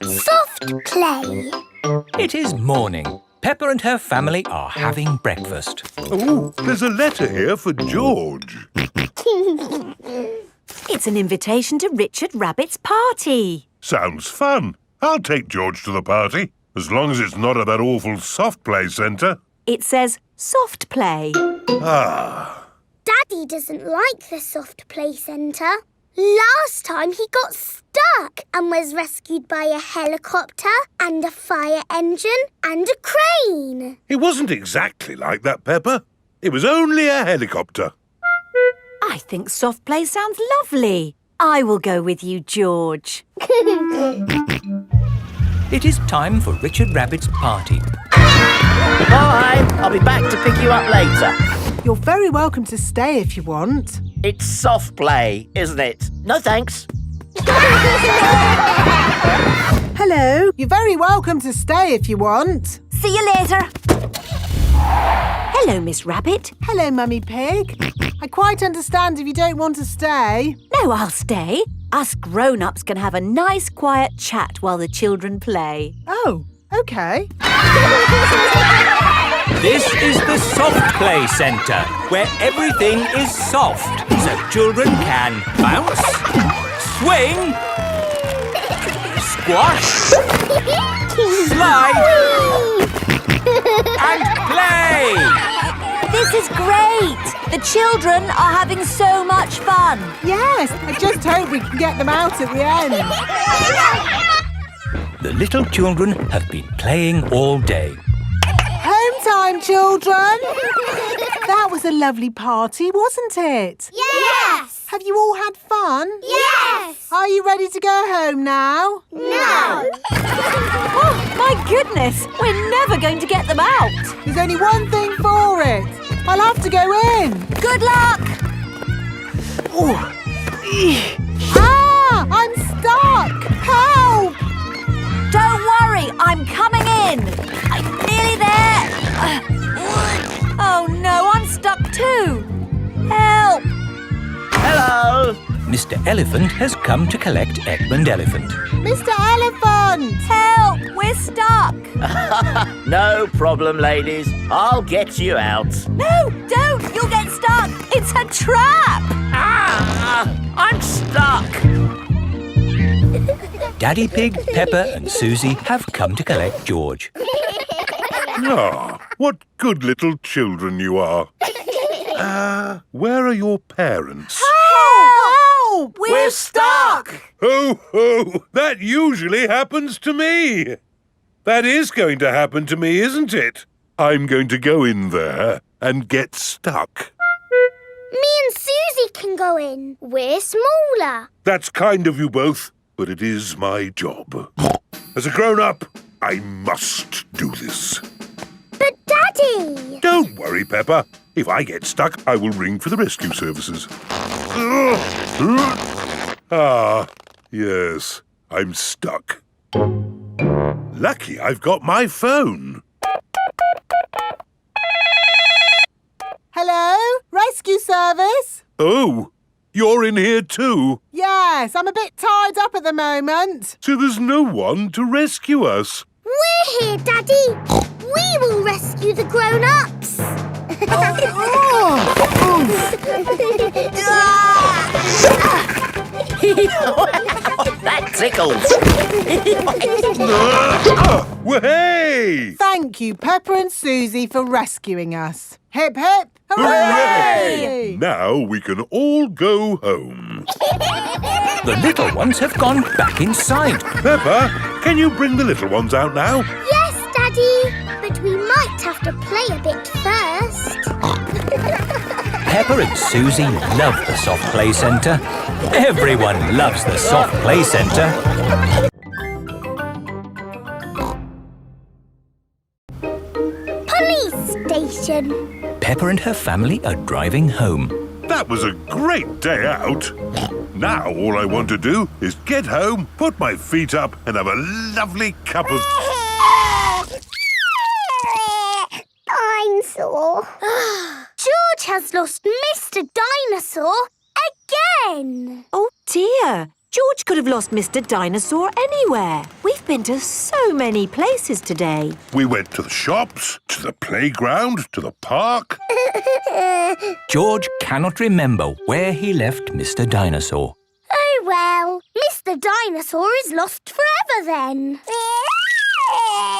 Soft play. It is morning. Peppa and her family are having breakfast. Oh, there's a letter here for George. It's an invitation to Richard Rabbit's party. Sounds fun. I'll take George to the party, as long as it's not at that awful soft play centre. It says soft play. Ah. Daddy doesn't like the soft play centre. Last time he got stuck and was rescued by a helicopter and a fire engine and a crane. It wasn't exactly like that, Peppa. It was only a helicopter. I think soft play sounds lovely. I will go with you, George. It is time for Richard Rabbit's party. Bye! I'll be back to pick you up later. You're very welcome to stay if you want. It's soft play, isn't it? No thanks. Hello. You're very welcome to stay if you want. See you later. Hello, Miss Rabbit. Hello, Mummy Pig. I quite understand if you don't want to stay. No, I'll stay. Us grown-ups can have a nice quiet chat while the children play. Oh, OK. This is the soft play centre, where everything is soft, so children can bounce, swing, squash, slide, and play. This is great. The children are having so much fun. Yes, I just hope we can get them out at the end. The little children have been playing all day. Home time, children. That was a lovely party, wasn't it? Yes! Have you all had fun? Yes! Are you ready to go home now? No! Oh, my goodness. We're never going to get them out. There's only one thing for it. I'll have to go in. Good luck. Ah! I'm stuck! Help! Don't worry, I'm coming in. I'm nearly there. Oh no, I'm stuck too. Help! Hello! Mr. Elephant has come to collect Edmund Elephant. Mr. Elephant! Help! We're stuck. No problem, ladies. I'll get you out. No, don't! You'll get stuck. It's a trap. Ah! I'm stuck. Daddy Pig, Peppa and Susie have come to collect George. Ah, what good little children you are. Where are your parents? Help! We're stuck. Ho, ho! That usually happens to me. That is going to happen to me, isn't it? I'm going to go in there and get stuck. Me and Susie can go in. We're smaller. That's kind of you both, but it is my job. As a grown-up, I must do this. But Daddy! Don't worry, Peppa. If I get stuck, I will ring for the rescue services. Ah, yes, I'm stuck. Lucky I've got my phone. Hello? Rescue service? Oh, you're in here too? Yes, I'm a bit tied up at the moment. So there's no one to rescue us. We're here, Daddy. We will rescue the grown-ups. That tickles. Hey! Thank you, Peppa and Susie, for rescuing us. Hip, hip, Hooray! Now we can all go home. The little ones have gone back inside. Peppa, can you bring the little ones out now? Yes, Daddy. But we might have to play a bit first. Peppa and Susie love the soft play centre. Everyone loves the soft play centre. Police station. Peppa and her family are driving home. That was a great day out. Now all I want to do is get home, put my feet up and have a lovely cup of... I'm sore. George has lost Mr. Dinosaur again. Oh dear. George could have lost Mr. Dinosaur anywhere. We've been to so many places today. We went to the shops, to the playground, to the park. George cannot remember where he left Mr. Dinosaur. Oh, well, Mr. Dinosaur is lost forever then.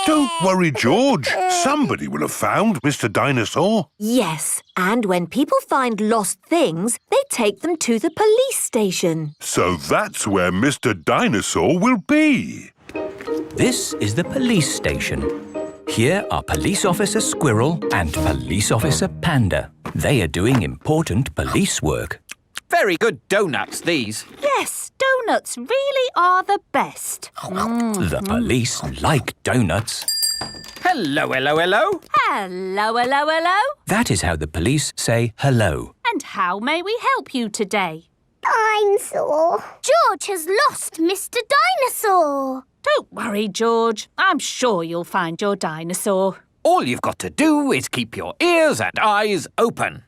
Don't worry, George. Somebody will have found Mr. Dinosaur. Yes, and when people find lost things, they take them to the police station. So that's where Mr. Dinosaur will be. This is the police station. Here are Police Officer Squirrel and Police Officer Panda. They are doing important police work. Very good doughnuts, these. Yes, donuts really are the best. The police like donuts. Hello, hello, hello. Hello, hello, hello. That is how the police say hello. And how may we help you today? Dinosaur. George has lost Mr. Dinosaur. Don't worry, George. I'm sure you'll find your dinosaur. All you've got to do is keep your ears and eyes open.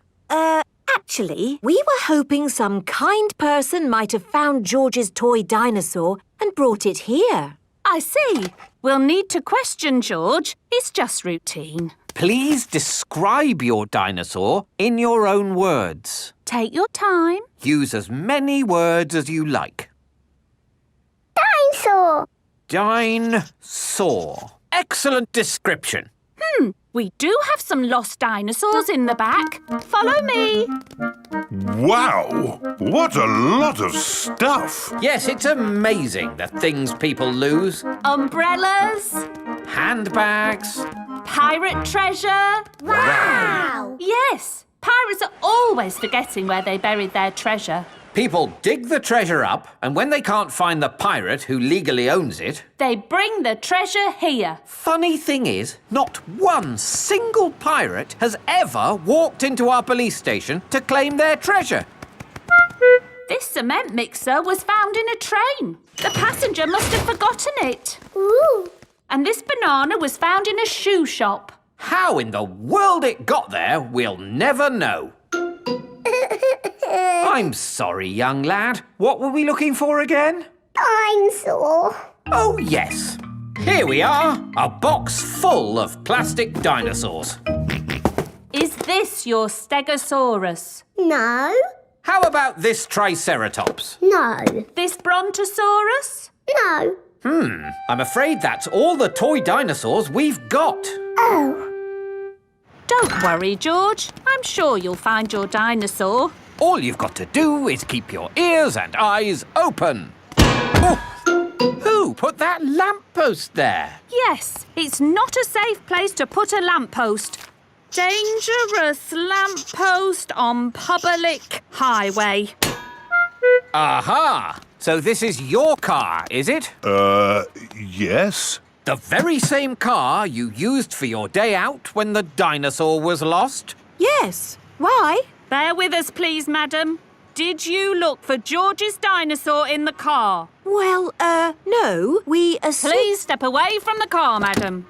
Actually, we were hoping some kind person might have found George's toy dinosaur and brought it here. I see. We'll need to question George. It's just routine. Please describe your dinosaur in your own words. Take your time. Use as many words as you like. Dinosaur. Dinosaur. Excellent description. We do have some lost dinosaurs in the back. Follow me. Wow! What a lot of stuff! Yes, it's amazing the things people lose. Umbrellas, Handbags. pirate treasure. Wow. Yes, pirates are always forgetting where they buried their treasure. People dig the treasure up, and when they can't find the pirate who legally owns it, They bring the treasure here. funny thing is, not one single pirate has ever walked into our police station to claim their treasure. This cement mixer was found in a train. The passenger must have forgotten it. Ooh. And this banana was found in a shoe shop. How in the world it got there, we'll never know. I'm sorry, young lad. What were we looking for again? Dinosaur. Oh, yes. Here we are, a box full of plastic dinosaurs. Is this your Stegosaurus? No. How about this Triceratops? No. This Brontosaurus? No. I'm afraid that's all the toy dinosaurs we've got. Oh. Don't worry, George. I'm sure you'll find your dinosaur. All you've got to do is keep your ears and eyes open. Oh, who put that lamppost there? Yes, it's not a safe place to put a lamppost. Dangerous lamppost on public highway. Aha! So this is your car, is it? Yes? The very same car you used for your day out when the dinosaur was lost? Yes. Why? Bear with us, please, madam. Did you look for George's dinosaur in the car? Well, no. Please step away from the car, madam.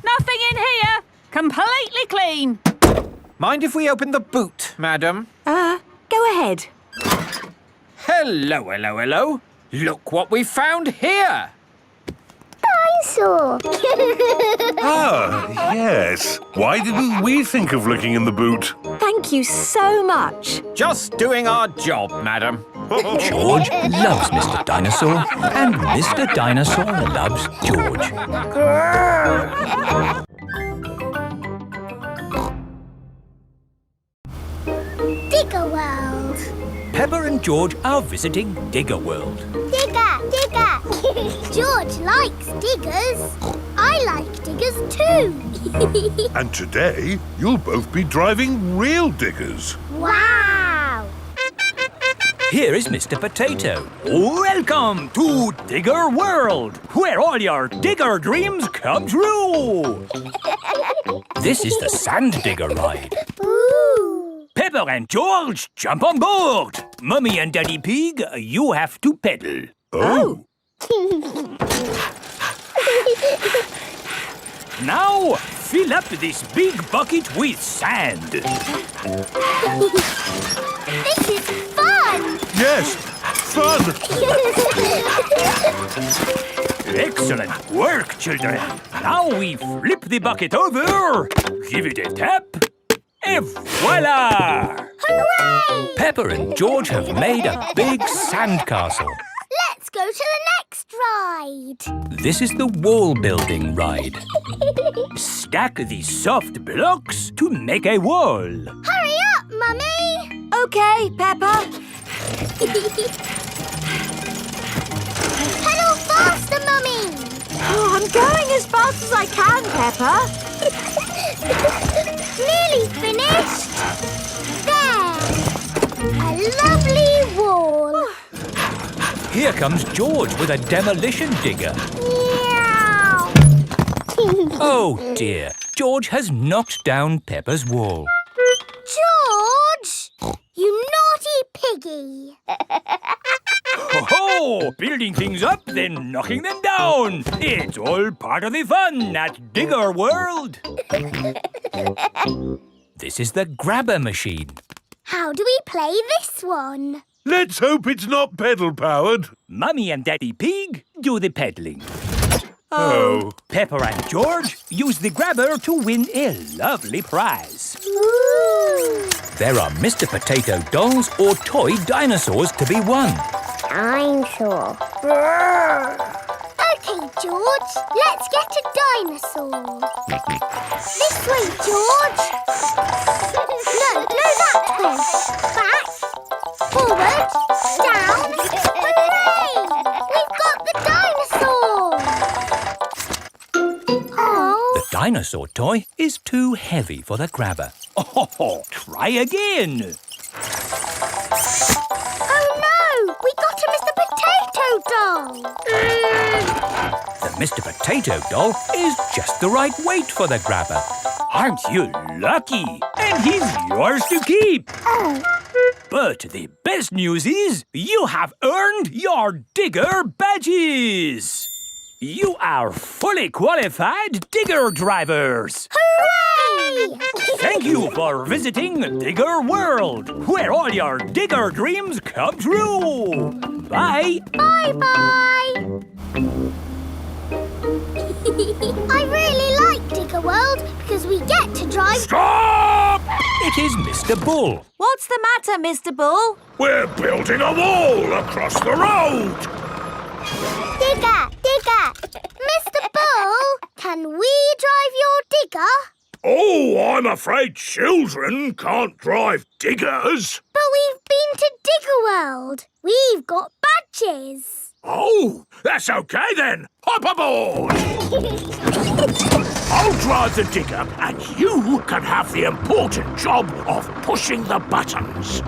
Nothing in here. Completely clean. Mind if we open the boot, madam? Go ahead. Hello, hello, hello. Look what we found here. Dinosaur. Ah, yes. Why didn't we think of looking in the boot? Thank you so much. Just doing our job, madam. George loves Mr. Dinosaur, and Mr. Dinosaur loves George. Digger World. Peppa and George are visiting Digger World. Digger, digger. George likes diggers. I like diggers too. And today, you'll both be driving real diggers. Wow. Here is Mr. Potato. Welcome to Digger World, where all your digger dreams come true. This is the sand digger ride. Ooh. Peppa and George, jump on board. Mummy and Daddy Pig, you have to pedal. Oh. Now, fill up this big bucket with sand. This is fun. Yes. fun! Excellent work, children. Now we flip the bucket over, give it a tap, and voila! Hooray! Peppa and George have made a big sandcastle. Let's go to the next ride. This is the wall building ride. Stack the soft blocks to make a wall. Hurry up, Mummy! OK, Peppa. Pedal faster, Mummy! Oh, I'm going as fast as I can, Peppa. Nearly finished. There! A lovely wall. Here comes George with a demolition digger. Meow. Oh dear, George has knocked down Peppa's wall. George! You naughty piggy! Ho-ho! Building things up, then knocking them down. It's all part of the fun at Digger World. This is the grabber machine. How do we play this one? Let's hope it's not pedal-powered. Mummy and Daddy Pig do the peddling. Oh. Peppa and George use the grabber to win a lovely prize. Ooh! There are Mr. Potato dolls or toy dinosaurs to be won. Dinosaur. OK, George. Let's get a dinosaur. This way, George. No, that way. Back. Forward. Down. Hooray! We've got the dinosaur. Oh. The dinosaur toy is too heavy for the grabber. Oh, try again. Oh no! We got a Mr. Potato doll. The Mr. Potato doll is just the right weight for the grabber. Aren't you lucky? And he's yours to keep. Oh. But the best news is you have earned your digger badges. You are fully qualified digger drivers. Hooray! Thank you for visiting Digger World, where all your digger dreams come true. Bye. Bye-bye. I really like Digger World because we get to drive... Stop! It is Mr. Bull. What's the matter, Mr. Bull? We're building a wall across the road. Digger! Mr. Bull, can we drive your digger? Oh, I'm afraid children can't drive diggers. But we've been to Digger World. We've got badges. Oh, that's OK then. Hop aboard. I'll drive the digger and you can have the important job of pushing the buttons.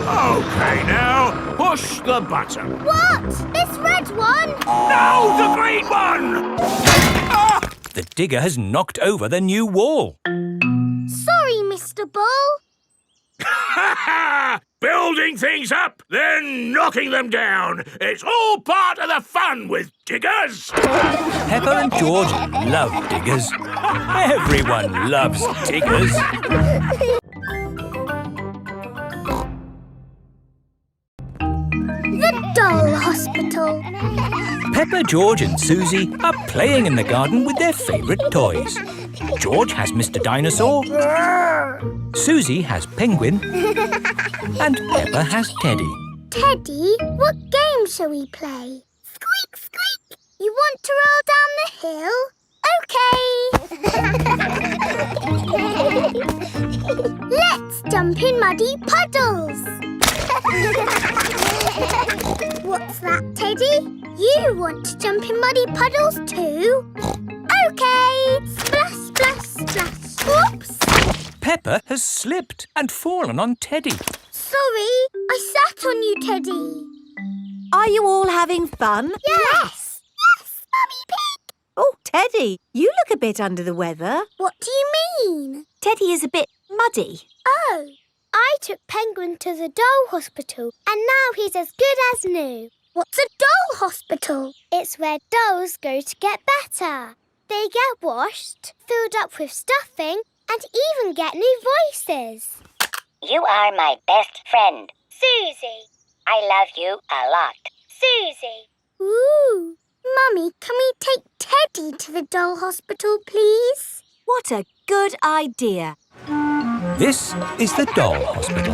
OK now, push the button. What? This red one? No, the green one! Ah! The digger has knocked over the new wall. Sorry, Mr. Bull. Building things up, then knocking them down. It's all part of the fun with diggers. Peppa and George love diggers. Everyone loves diggers. The Doll Hospital. Peppa, George and Susie are playing in the garden with their favourite toys. George has Mr. Dinosaur, Susie has Penguin, and Peppa has Teddy. Teddy, what game shall we play? Squeak, squeak. You want to roll down the hill? OK. Let's jump in muddy puddles. What's that, Teddy? You want to jump in muddy puddles too? OK. Splash, splash, splash. Whoops. Peppa has slipped and fallen on Teddy. Sorry, I sat on you, Teddy. Are you all having fun? Yes. Yes, Mummy Pig. Oh, Teddy, you look a bit under the weather. What do you mean? Teddy is a bit muddy. Oh, I took Penguin to the doll hospital and now he's as good as new. What's a doll hospital? It's where dolls go to get better. They get washed, filled up with stuffing and even get new voices. You are my best friend. Susie. I love you a lot. Susie. Ooh. Mummy, can we take Teddy to the doll hospital, please? What a good idea. This is the doll hospital.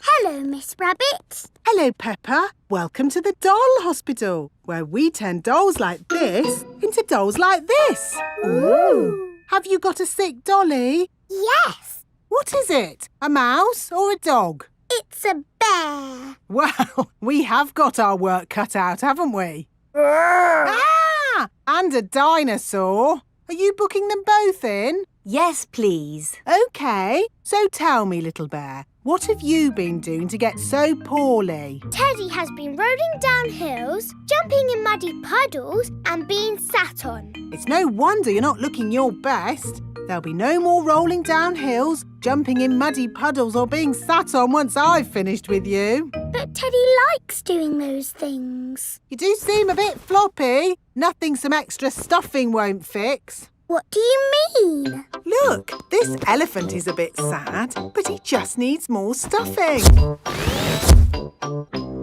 Hello, Miss Rabbit. Hello, Peppa. Welcome to the doll hospital, where we turn dolls like this into dolls like this. Ooh. Have you got a sick dolly? Yes. What is it? A mouse or a dog? It's a bear. Well, we have got our work cut out, haven't we? Ah! And a dinosaur. Are you booking them both in? Yes, please. OK. So tell me, little bear, what have you been doing to get so poorly? Teddy has been rolling down hills, jumping in muddy puddles and being sat on. It's no wonder you're not looking your best. There'll be no more rolling down hills, jumping in muddy puddles or being sat on once I've finished with you. But Teddy likes doing those things. You do seem a bit floppy. Nothing some extra stuffing won't fix. What do you mean? Look, this elephant is a bit sad, but he just needs more stuffing.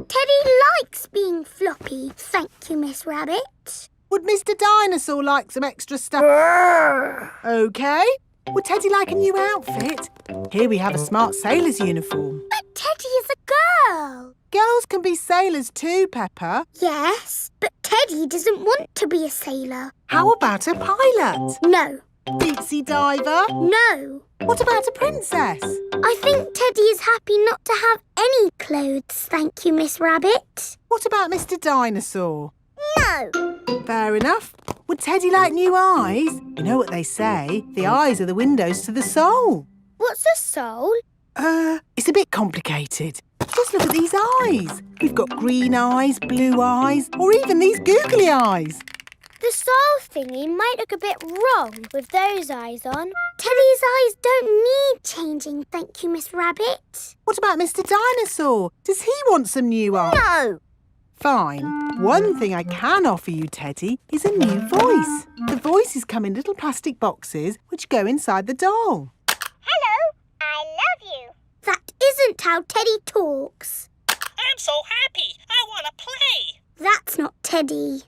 Teddy likes being floppy, thank you, Miss Rabbit. Would Mr. Dinosaur like some extra stuff? OK. Would Teddy like a new outfit? Here we have a smart sailor's uniform. But Teddy is a girl. Girls can be sailors too, Peppa. Yes, but Teddy doesn't want to be a sailor. How about a pilot? No. Deep sea diver? No. What about a princess? I think Teddy is happy not to have any clothes, thank you, Miss Rabbit. What about Mr. Dinosaur? No. Fair enough. Would Teddy like new eyes? You know what they say, the eyes are the windows to the soul. What's a soul? It's a bit complicated. Just look at these eyes. We've got green eyes, blue eyes, or even these googly eyes. The soul thingy might look a bit wrong with those eyes on. Teddy's eyes don't need changing, thank you, Miss Rabbit. What about Mr. Dinosaur? Does he want some new eyes? No. Fine. One thing I can offer you, Teddy, is a new voice. The voices come in little plastic boxes which go inside the doll. Hello, I love you. That isn't how Teddy talks. I'm so happy. I want to play. That's not Teddy.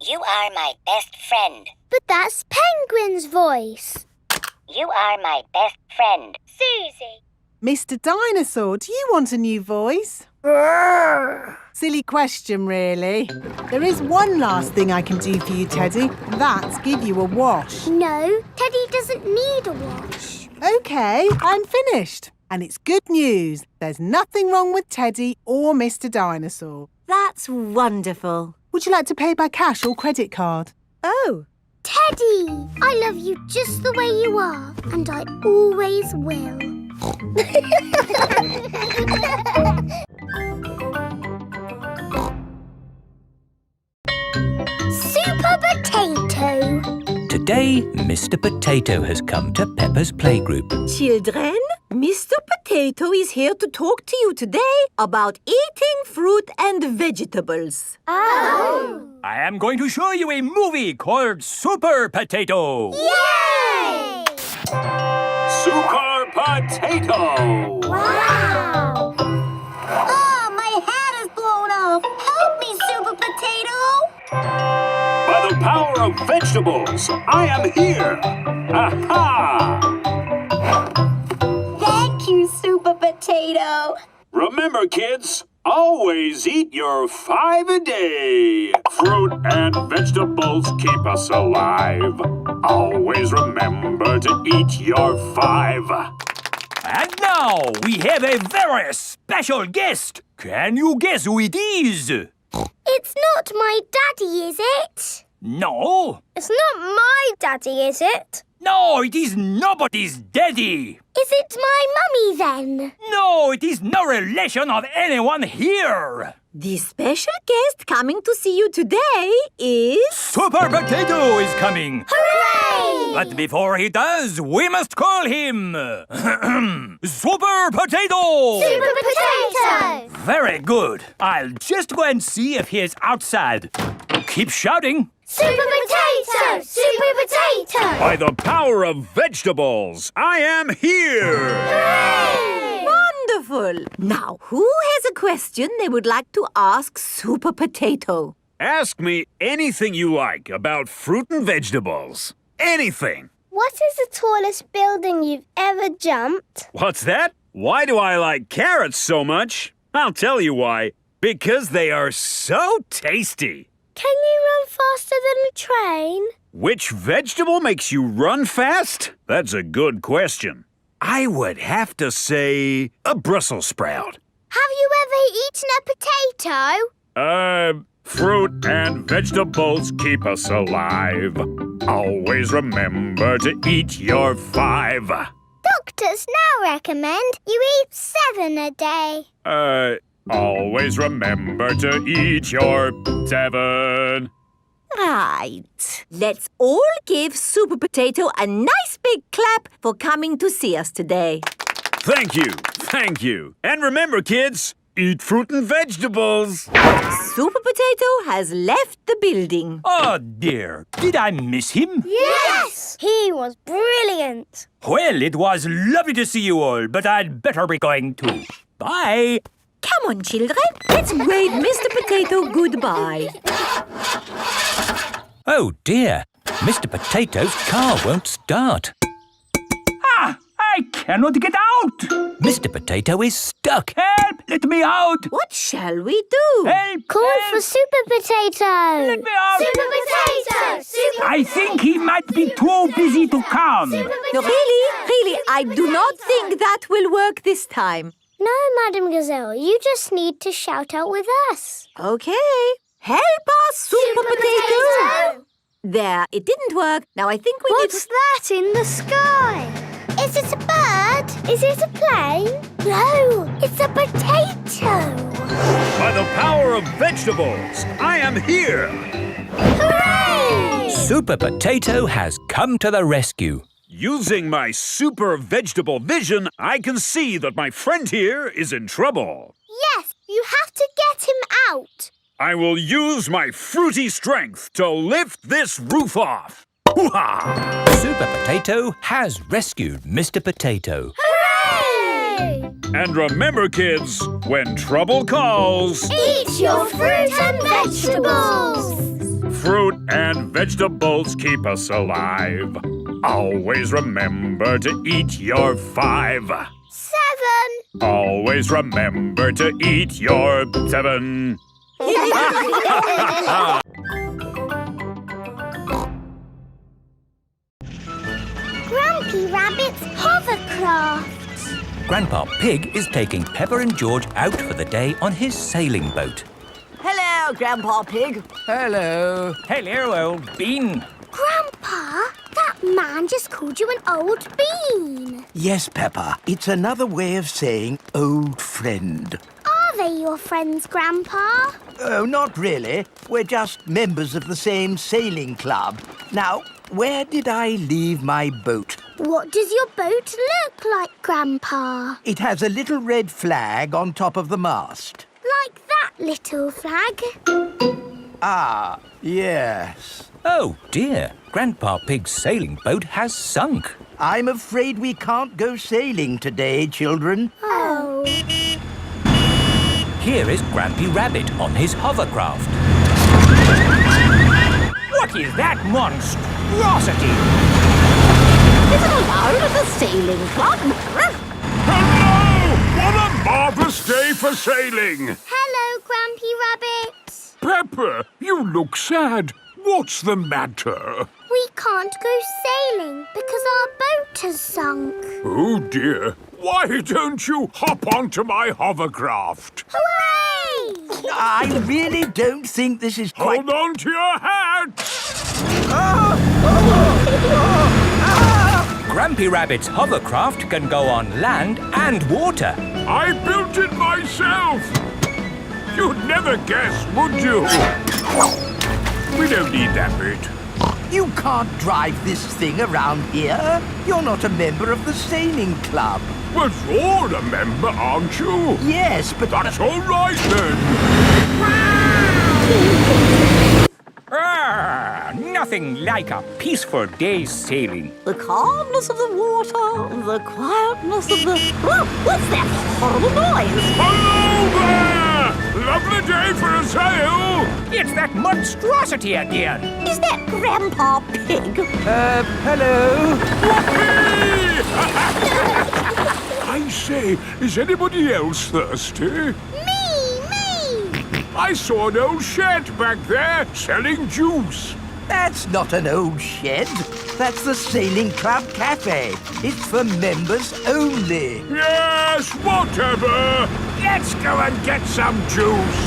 You are my best friend. But that's Penguin's voice. You are my best friend. Susie. Mr. Dinosaur, do you want a new voice? Silly question, really. There is one last thing I can do for you, Teddy, and that's give you a wash. No, Teddy doesn't need a wash. OK, I'm finished. And it's good news. There's nothing wrong with Teddy or Mr. Dinosaur. That's wonderful. Would you like to pay by cash or credit card? Oh. Teddy, I love you just the way you are, and I always will. Super Potato. Today, Mr. Potato has come to Peppa's playgroup. Children, Mr. Potato is here to talk to you today about eating fruit and vegetables. Oh. I am going to show you a movie called Super Potato. Yay! Super Potato! Wow! Oh, my hat is blown off. Help me, Super Potato. By the power of vegetables, I am here! Aha! Thank you, Super Potato. Remember, kids, always eat your 5 a day. Fruit and vegetables keep us alive. Always remember to eat your 5. And now we have a very special guest. Can you guess who it is? It's not my daddy, is it? No. It's not my daddy, is it? No, it is nobody's daddy. Is it my mummy then? No, it is no relation of anyone here. The special guest coming to see you today is... Super Potato is coming. Hooray! But before he does, we must call him Super Potato! Super Potato! Very good. I'll just go and see if he is outside. Keep shouting. Super Potato! Super Potato! By the power of vegetables, I am here! Hooray! Wonderful! Now, who has a question they would like to ask Super Potato? Ask me anything you like about fruit and vegetables. Anything. What is the tallest building you've ever jumped? What's that? Why do I like carrots so much? I'll tell you why. Because they are so tasty. Can you run faster than a train? Which vegetable makes you run fast? That's a good question. I would have to say a Brussels sprout. Have you ever eaten a potato? Fruit and vegetables keep us alive. Always remember to eat your 5. Doctors now recommend you eat 7 a day. Always remember to eat your 7. Right. Let's all give Super Potato a nice big clap for coming to see us today. Thank you. Thank you. And remember, kids, eat fruit and vegetables. Super Potato has left the building. Oh, dear. Did I miss him? Yes! He was brilliant. Well, it was lovely to see you all, but I'd better be going too. Bye. Come on, children. Let's wave Mr. Potato goodbye. Oh, dear. Mr. Potato's car won't start. I cannot get out! Mr. Potato is stuck. Help! Let me out! What shall we do? Help! Call help. for Super Potato. Let me out! Super Potato! Super I think he might be too busy to come. No, really, I do not think that will work this time. No, Madam Gazelle, you just need to shout out with us. Okay. Help us, Super Potato! There, it didn't work. Now I think we What's that in the sky? Is it a bird? Is it a plane? No, it's a potato. By the power of vegetables, I am here. Hooray! Super Potato has come to the rescue. Using my super vegetable vision, I can see that my friend here is in trouble. Yes, you have to get him out. I will use my fruity strength to lift this roof off. Hoo-ha! Super Potato has rescued Mr. Potato. Hooray! And remember, kids, when trouble calls, Eat your fruit and vegetables. fruit and vegetables keep us alive. Always remember to eat your 5. 7. Always remember to eat your 7. Grumpy Rabbit's hovercraft. Grandpa Pig is taking Peppa and George out for the day on his sailing boat. Hello, Grandpa Pig. Hello. Hello, old bean. Grandpa, that man just called you an old bean. Yes, Peppa. It's another way of saying old friend. Are they your friends, Grandpa? Oh, not really. We're just members of the same sailing club. Now, where did I leave my boat? What does your boat look like, Grandpa? It has a little red flag on top of the mast. Like that little flag? Ah, yes. Oh, dear. Grandpa Pig's sailing boat has sunk. I'm afraid we can't go sailing today, children. Oh. Here is Grampy Rabbit on his hovercraft. What is that monstrosity? Is it allowed at the sailing club? Hello! What a marvellous day for sailing! Hello, Grampy Rabbit. Peppa, you look sad. What's the matter? We can't go sailing because our boat has sunk. Oh, dear. Why don't you hop onto my hovercraft? Hooray! I really don't think this is quite... Hold on to your hat! Grampy Rabbit's hovercraft can go on land and water. I built it myself! You'd never guess, would you? We don't need that bit. You can't drive this thing around here. You're not a member of the sailing club. But you're a member, aren't you? Yes, but... That's all right, then. nothing like a peaceful day's sailing. The calmness of the water, the quietness of the... Oh, what's that horrible noise? Hello there! Lovely day for a sail! It's that monstrosity again! Is that Grandpa Pig? Hello? I say, is anybody else thirsty? Me! I saw an old shed back there selling juice. That's not an old shed. That's the Sailing Club Cafe. It's for members only. Yes, whatever. Let's go and get some juice.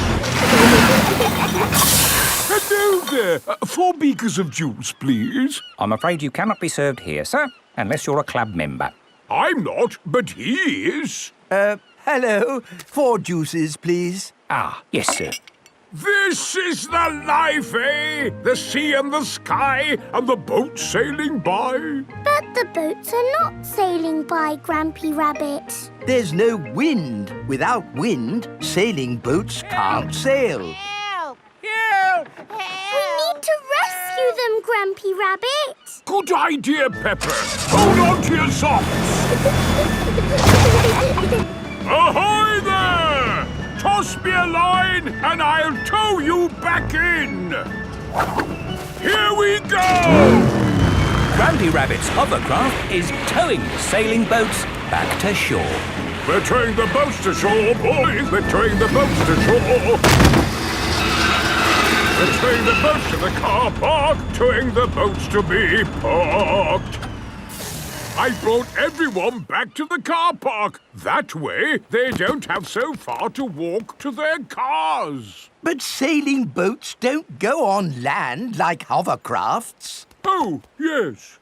Hello there. 4 beakers of juice, please. I'm afraid you cannot be served here, sir, unless you're a club member. I'm not, but he is. Hello. 4 juices, please. Ah, yes, sir. This is the life, eh? The sea and the sky and the boat sailing by. But the boats are not sailing by, Grampy Rabbit. There's no wind. Without wind, sailing boats can't sail. Help! Help! We need to rescue them, Grampy Rabbit. Good idea, Pepper. Hold on to your socks. Ahoy there! Toss me a line and I'll tow you back in. Here we go! Grampy Rabbit's hovercraft is towing the sailing boats back to shore. We're towing the boats to shore, boys. We're towing the boats to shore. We're towing the boats to the car park, towing the boats to be parked. I brought everyone back to the car park. That way, they don't have so far to walk to their cars. But sailing boats don't go on land like hovercrafts. Oh, yes.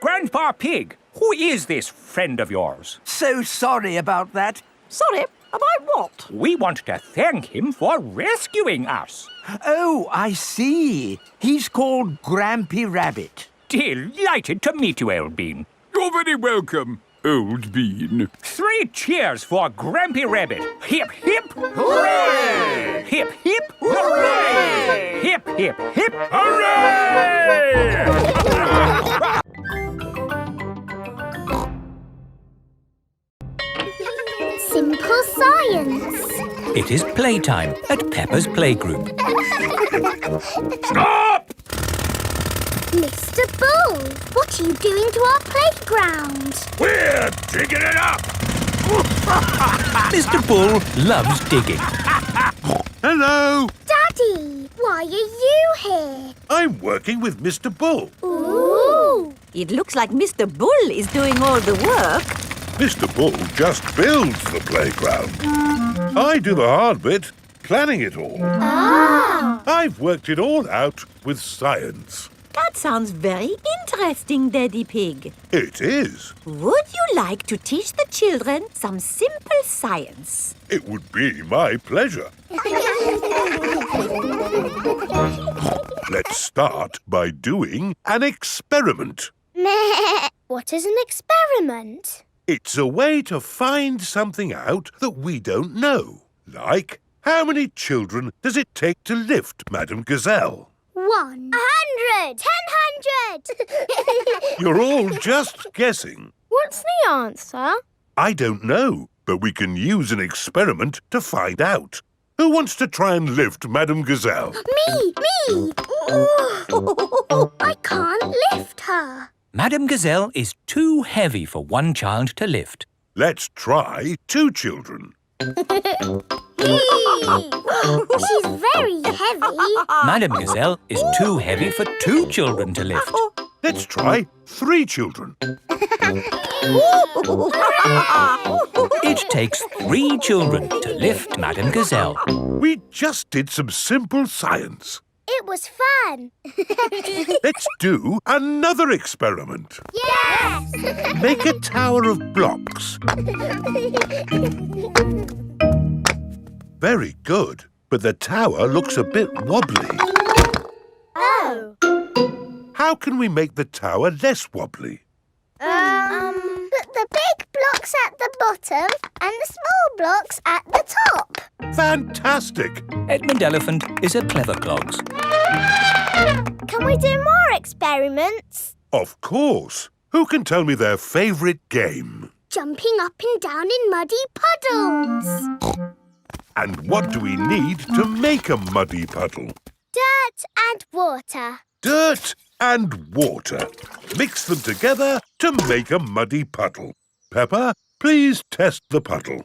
Grandpa Pig, who is this friend of yours? So sorry about that. Sorry, about what? We want to thank him for rescuing us. Oh, I see. He's called Grampy Rabbit. Delighted to meet you, Old Bean. You're very welcome, Old Bean. 3 cheers for Grampy Rabbit. Hip, hip, hooray! Hip, hip, hooray! Hip, hip, hip, Hooray! Simple science. It is playtime at Peppa's playgroup. Stop! Mr. Bull, what are you doing to our playground? We're digging it up! Mr. Bull loves digging. Hello! Daddy, why are you here? I'm working with Mr. Bull. Ooh! It looks like Mr. Bull is doing all the work. Mr. Bull just builds the playground. I do the hard bit, planning it all. Ah! I've worked it all out with science. That sounds very interesting, Daddy Pig. It is. Would you like to teach the children some simple science? It would be my pleasure. Let's start by doing an experiment. Meh. What is an experiment? It's a way to find something out that we don't know. Like, how many children does it take to lift Madame Gazelle? 100! 1000! You're all just guessing. What's the answer? I don't know, but we can use an experiment to find out. Who wants to try and lift Madame Gazelle? Me! I can't lift her. Madame Gazelle is too heavy for one child to lift. Let's try 2 children. She's very heavy. Madame Gazelle is too heavy for 2 children to lift. Let's try 3 children. It takes 3 children to lift Madame Gazelle. We just did some simple science. It was fun. Let's do another experiment. Yes! Make a tower of blocks. Very good, but the tower looks a bit wobbly. Oh. How can we make the tower less wobbly? Put the big blocks at the bottom and the small blocks at the top. Fantastic! Edmund Elephant is a clever clogs. Can Can we do more experiments? Of course. Who can tell me their favourite game? Jumping up and down in muddy puddles. And what do we need to make a muddy puddle? Dirt and water. Dirt and water. Mix them together to make a muddy puddle. Peppa, please test the puddle.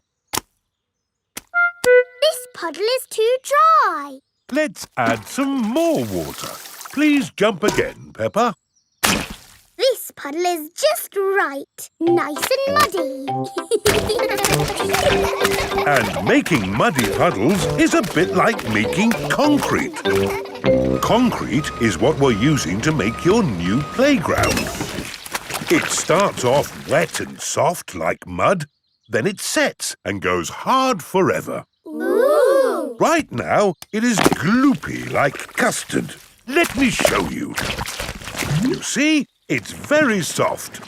This puddle is too dry. Let's add some more water. Please jump again, Peppa. This puddle is just right. Nice and muddy. And making muddy puddles is a bit like making concrete. Concrete is what we're using to make your new playground. It starts off wet and soft like mud, then it sets and goes hard forever. Ooh! Right now, it is gloopy like custard. Let me show you. You see, it's very soft.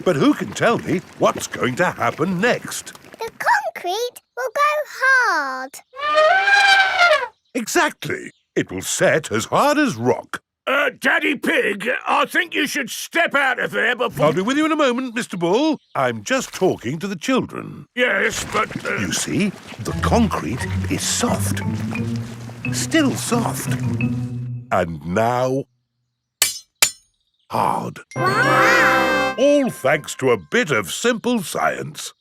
But who can tell me what's going to happen next? The concrete will go hard. Exactly. It will set as hard as rock. Daddy Pig, I think you should step out of there before... I'll be with you in a moment, Mr. Bull. I'm just talking to the children. Yes, but... You see, the concrete is soft. Still soft. And now... hard. Wow! All thanks to a bit of simple science.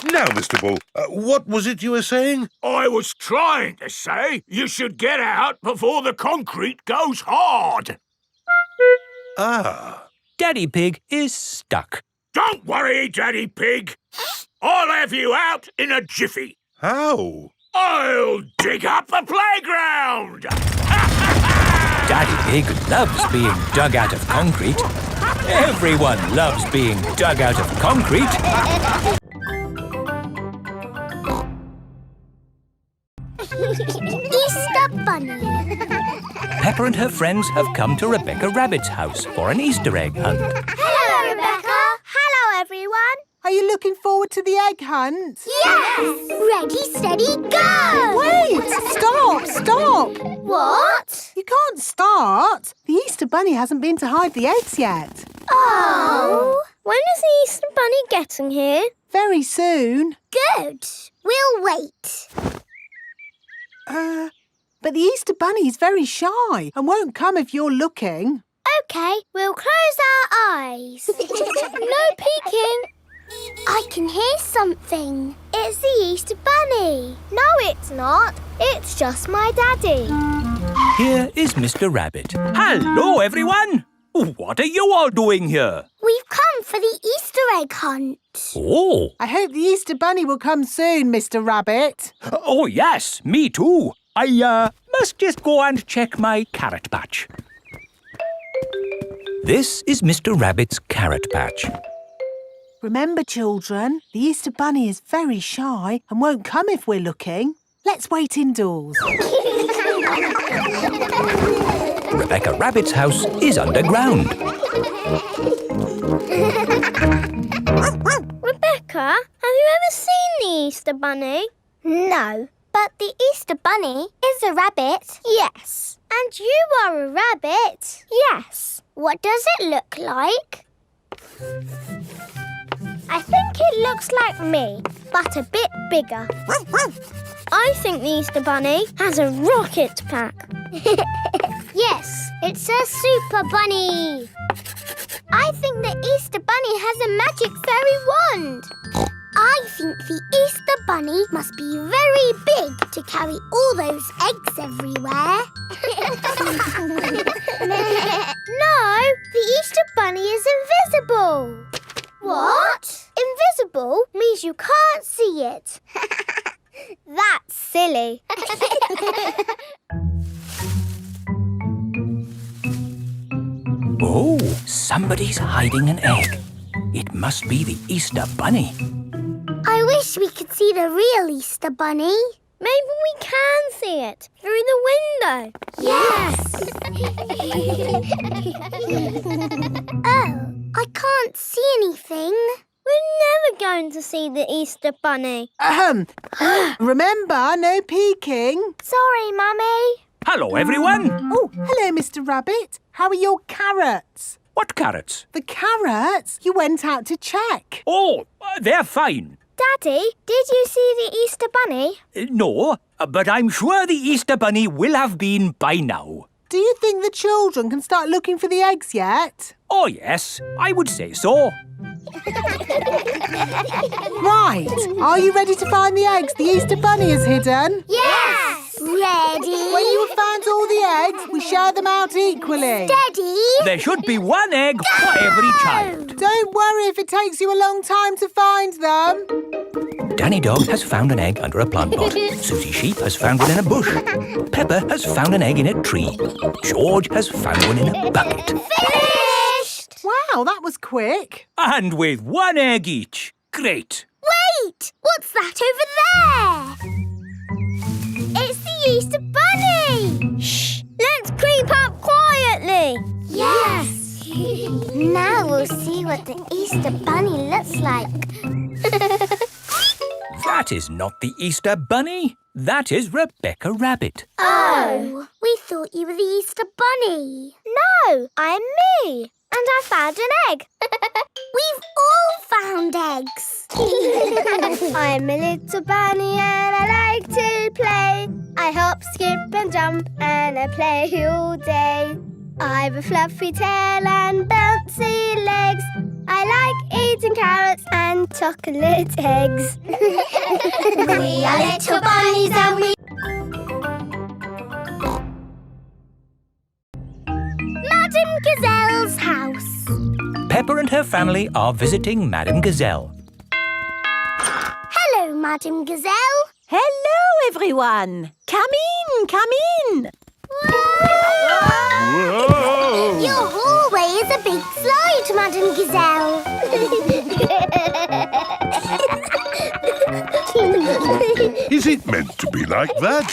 Now, Mr. Bull, what was it you were saying? I was trying to say you should get out before the concrete goes hard. Ah. Daddy Pig is stuck. Don't worry, Daddy Pig. I'll have you out in a jiffy. How? I'll dig up the playground. Daddy Pig loves being dug out of concrete. Everyone loves being dug out of concrete. Easter Bunny. Peppa and her friends have come to Rebecca Rabbit's house for an Easter egg hunt. Hello, Rebecca. Hello, everyone. Are you looking forward to the egg hunt? Yes! Ready, steady, go! Wait! Stop! What? You can't start. The Easter Bunny hasn't been to hide the eggs yet. Oh! When is the Easter Bunny getting here? Very soon. Good. We'll wait. But the Easter Bunny is very shy and won't come if you're looking. OK, we'll close our eyes. No peeking. I can hear something. It's the Easter Bunny. No, it's not. It's just my daddy. Here is Mr. Rabbit. Hello, everyone. What are you all doing here? We've come for the Easter egg hunt. Oh. I hope the Easter Bunny will come soon, Mr. Rabbit. Oh, yes, me too. I must just go and check my carrot patch. This is Mr. Rabbit's carrot patch. Remember, children, the Easter Bunny is very shy and won't come if we're looking. Let's wait indoors. Rebecca Rabbit's house is underground. Rebecca, have you ever seen the Easter Bunny? No, but the Easter Bunny is a rabbit. Yes. And you are a rabbit. Yes. What does it look like? I think it looks like me, but a bit bigger. I think the Easter Bunny has a rocket pack. Yes, it's a super bunny. I think the Easter Bunny has a magic fairy wand. I think the Easter Bunny must be very big to carry all those eggs everywhere. No, the Easter Bunny is invisible. What? Invisible means you can't see it. That's silly. Oh, somebody's hiding an egg. It must be the Easter Bunny. I wish we could see the real Easter Bunny. Maybe we can see it through the window. Yes! Oh, I can't see anything. We're never going to see the Easter Bunny. Remember, no peeking. Sorry, Mummy. Hello, everyone. Oh, hello, Mr. Rabbit. How are your carrots? What carrots? The carrots? You went out to check. Oh, they're fine. Daddy, did you see the Easter Bunny? No, but I'm sure the Easter Bunny will have been by now. Do you think the children can start looking for the eggs yet? Oh, yes, I would say so. Right. Are you ready to find the eggs the Easter Bunny has hidden? Yes! Ready? When you have found all the eggs, we share them out equally. Steady! There should be one egg for every child. Don't worry if it takes you a long time to find them. Danny Dog has found an egg under a plant pot. Susie Sheep has found one in a bush. Peppa has found an egg in a tree. George has found one in a bucket. Finished! Wow, that was quick. And with one egg each. Great. Wait! What's that over there? It's the Easter Bunny! Shh! Let's creep up quietly! Yes! Now we'll see what the Easter Bunny looks like. That is not the Easter Bunny. That is Rebecca Rabbit. Oh! We thought you were the Easter Bunny. No, I'm me. And I found an egg. We've all found eggs. I'm a little bunny and I like to play. I hop, skip and jump and I play all day. I've a fluffy tail and bouncy legs. I like eating carrots and chocolate eggs. We are little bunnies and we... Madame Gazelle's house. Peppa and her family are visiting Madame Gazelle. Hello, Madame Gazelle. Hello, everyone. Come in. Whoa! Your hallway is a big slide, Madame Gazelle. Is it meant to be like that?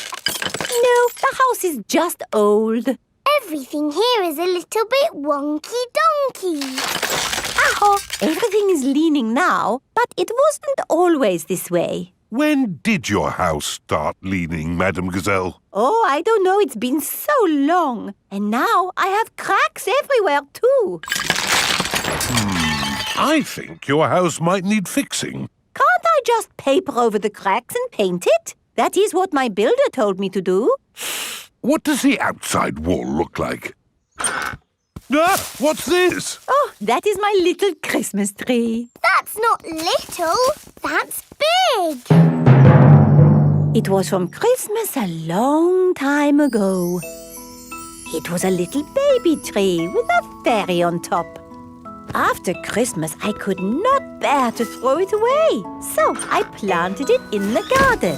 No, the house is just old. Everything here is a little bit wonky-donkey. Oh, everything is leaning now, but it wasn't always this way. When did your house start leaning, Madame Gazelle? Oh, I don't know. It's been so long. And now I have cracks everywhere, too. I think your house might need fixing. Can't I just paper over the cracks and paint it? That is what my builder told me to do. What does the outside wall look like? Ah, what's this? Oh, that is my little Christmas tree. That's not little, that's big. It was from Christmas a long time ago. It was a little baby tree with a fairy on top. After Christmas, I could not bear to throw it away, so I planted it in the garden.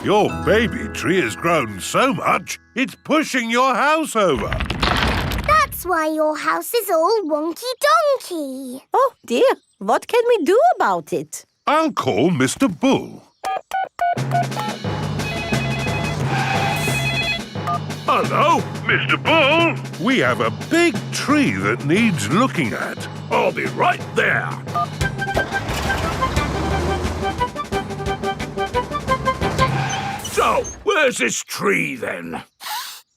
Your baby tree has grown so much, it's pushing your house over. That's why your house is all wonky-donkey. Oh, dear. What can we do about it? I'll call Mr. Bull. Hello? Mr. Bull? We have a big tree that needs looking at. I'll be right there. So, where's this tree then?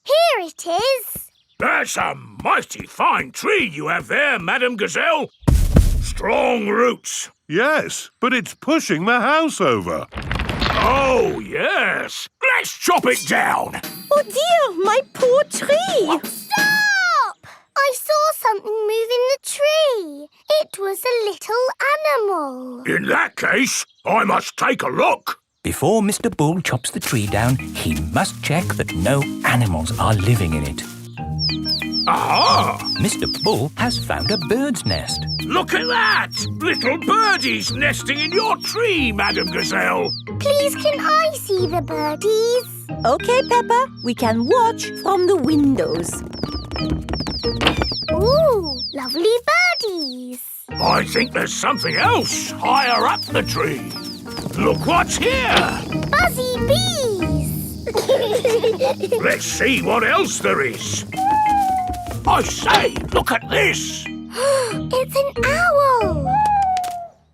Here it is. That's a mighty fine tree you have there, Madame Gazelle. Strong roots. Yes, but it's pushing the house over. Oh, yes. Let's chop it down. Oh, dear, my poor tree. Stop! I saw something move in the tree. It was a little animal. In that case, I must take a look. Before Mr. Bull chops the tree down, he must check that no animals are living in it. Aha! Mr. Bull has found a bird's nest. Look at that! Little birdies nesting in your tree, Madame Gazelle. Please, can I see the birdies? OK, Peppa. We can watch from the windows. Ooh, lovely birdies. I think there's something else higher up the tree. Look what's here! Buzzy bees. Let's see what else there is. I say, look at this. It's an owl.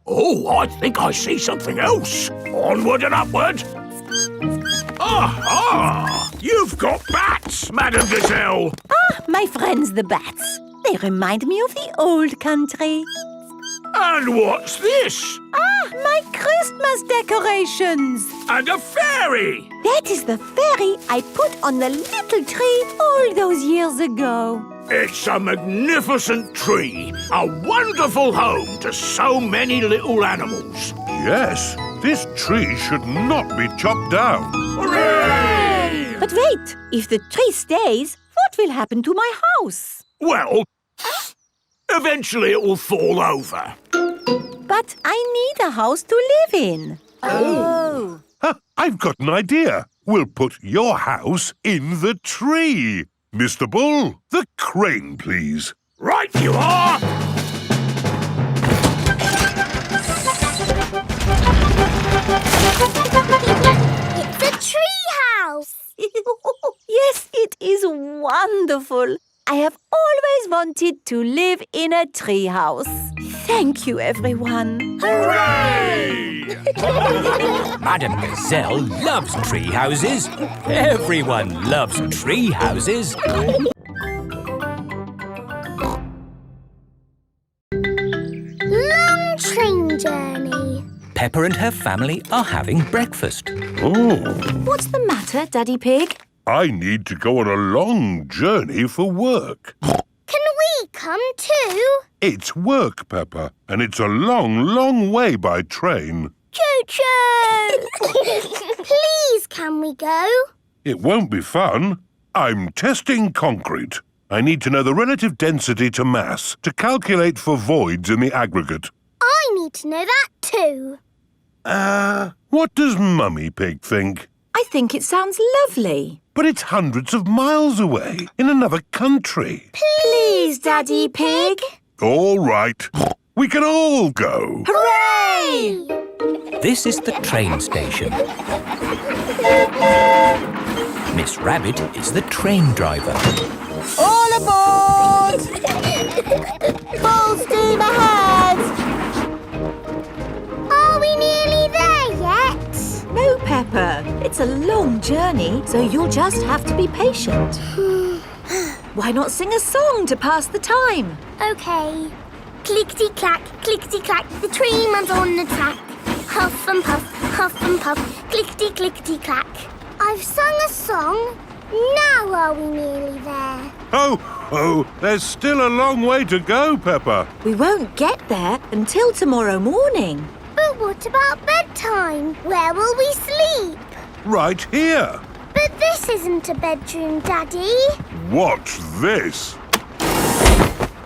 Oh, I think I see something else. Onward and upward. Aha! You've You've got bats, Madame Gazelle. My friends the bats. They remind me of the old country. And what's this? My Christmas decorations. And a fairy. That is the fairy I put on the little tree all those years ago. It's a magnificent tree. A wonderful home to so many little animals. Yes, this tree should not be chopped down. Hooray! But wait, if the tree stays, what will happen to my house? Well, eventually it will fall over. But I need a house to live in. Oh. I've got an idea. We'll put your house in the tree. Mr. Bull, the crane, please. Right you are! It's a tree house. Yes, it is wonderful. I have always wanted to live in a tree house. Thank you, everyone. Hooray! Madame Gazelle loves tree houses. Everyone loves tree houses. Long train journey. Peppa and her family are having breakfast. Oh, What's the matter, Daddy Pig? I need to go on a long journey for work. Can we come too? It's work, Peppa, and it's a long, long way by train. Choo-choo! Please, can we go? It won't be fun. I'm testing concrete. I need to know the relative density to mass to calculate for voids in the aggregate. I need to know that too. What does Mummy Pig think? I think it sounds lovely. But it's hundreds of miles away, in another country. Please, Daddy Pig. All right. We can all go. Hooray! This is the train station. Miss Rabbit is the train driver. All aboard! Full steam ahead! Are we nearly there yet? No, Peppa. It's a long journey, so you'll just have to be patient. Why not sing a song to pass the time? OK. Clickety-clack, clickety-clack, the train runs on the track. Huff and puff, clickety-clickety-clack. I've sung a song. Now are we nearly there? Oh, there's still a long way to go, Peppa. We won't get there until tomorrow morning. But what about bedtime? Where will we sleep? Right here. But this isn't a bedroom, Daddy. Watch this.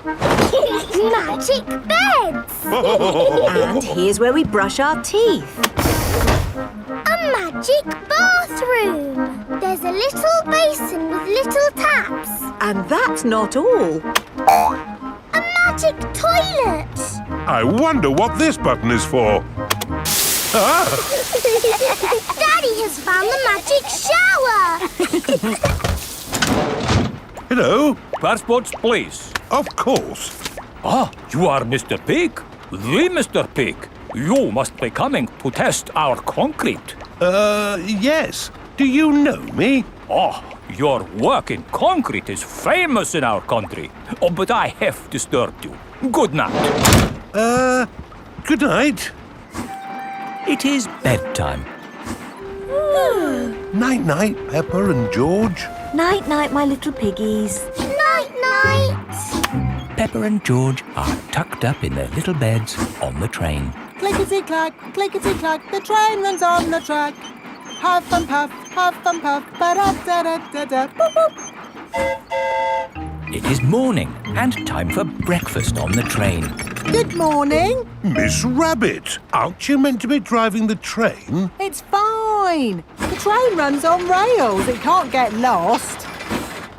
Magic beds! And here's where we brush our teeth. A magic bathroom! There's a little basin with little taps. And that's not all. A magic toilet! I wonder what this button is for. Daddy has found the magic shower! Hello? Passports, please. Of course. Ah, you are Mr. Pig? The Mr. Pig. You must be coming to test our concrete. Yes. Do you know me? Oh, your work in concrete is famous in our country. Oh, but I have disturbed you. Good night. Good night. It is bedtime. Night-night, Peppa and George. Night-night, my little piggies. Night-night! Peppa and George are tucked up in their little beds on the train. Clickety-clack, clickety-clack, the train runs on the track. Huff and puff, ba-da-da-da-da, boop, boop. It is morning and time for breakfast on the train. Good morning. Miss Rabbit, aren't you meant to be driving the train? It's fine. The train runs on rails. It can't get lost.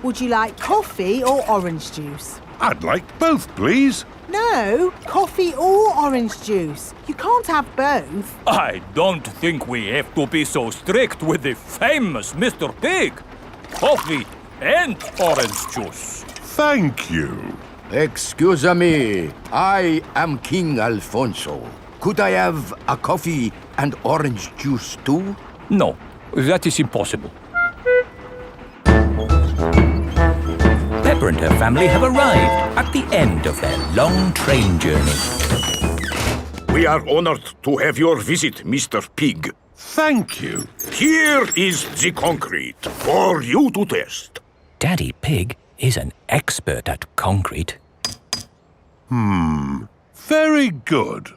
Would you like coffee or orange juice? I'd like both, please. No, coffee or orange juice. You can't have both. I don't think we have to be so strict with the famous Mr. Pig. Coffee and orange juice. Thank you. Excuse me, I am King Alfonso. Could I have a coffee and orange juice too? No, that is impossible. Peppa and her family have arrived at the end of their long train journey. We are honored to have your visit, Mr. Pig. Thank you. Here is the concrete for you to test. Daddy Pig is an expert at concrete. Very good.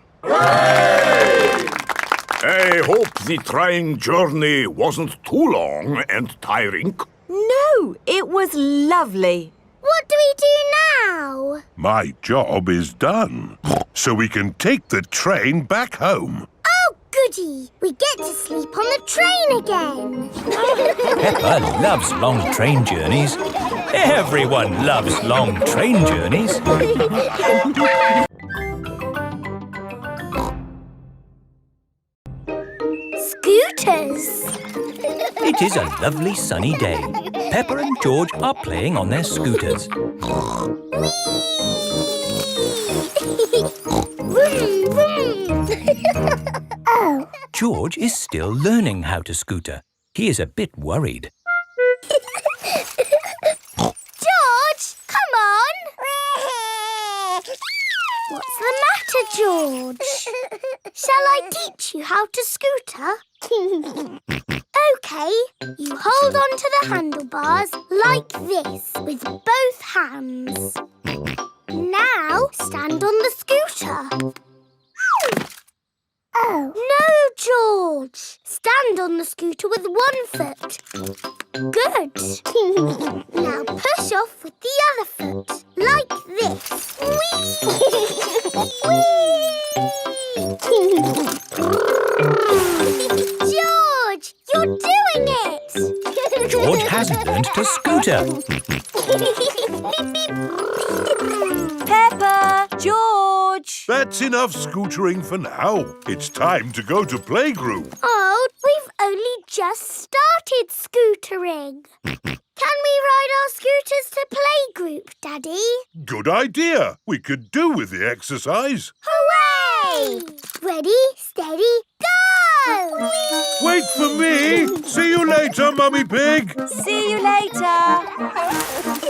I hope the train journey wasn't too long and tiring. No, it was lovely. What do we do now? My job is done. So we can take the train back home. Oh, goody! We get to sleep on the train again. Peppa loves long train journeys. Everyone loves long train journeys. Scooters. It is a lovely sunny day. Peppa and George are playing on their scooters. Vroom, vroom. Oh. George is still learning how to scooter. He is a bit worried. George, come on. What's the matter, George? Shall I teach you how to scooter? OK, you hold on to the handlebars like this with both hands. Now stand on the scooter. Oh. No, George. Stand on the scooter with one foot. Good. Now push off with the other foot, like this. George, you're doing it! George has learned to scooter. Peppa, George. That's enough scootering for now. It's time to go to playgroup. Oh, we've only just started scootering. Can we ride our scooters to playgroup, Daddy? Good idea. We could do with the exercise. Hooray! Ready, steady, go! Wait for me. See you later, Mummy Pig. See you later.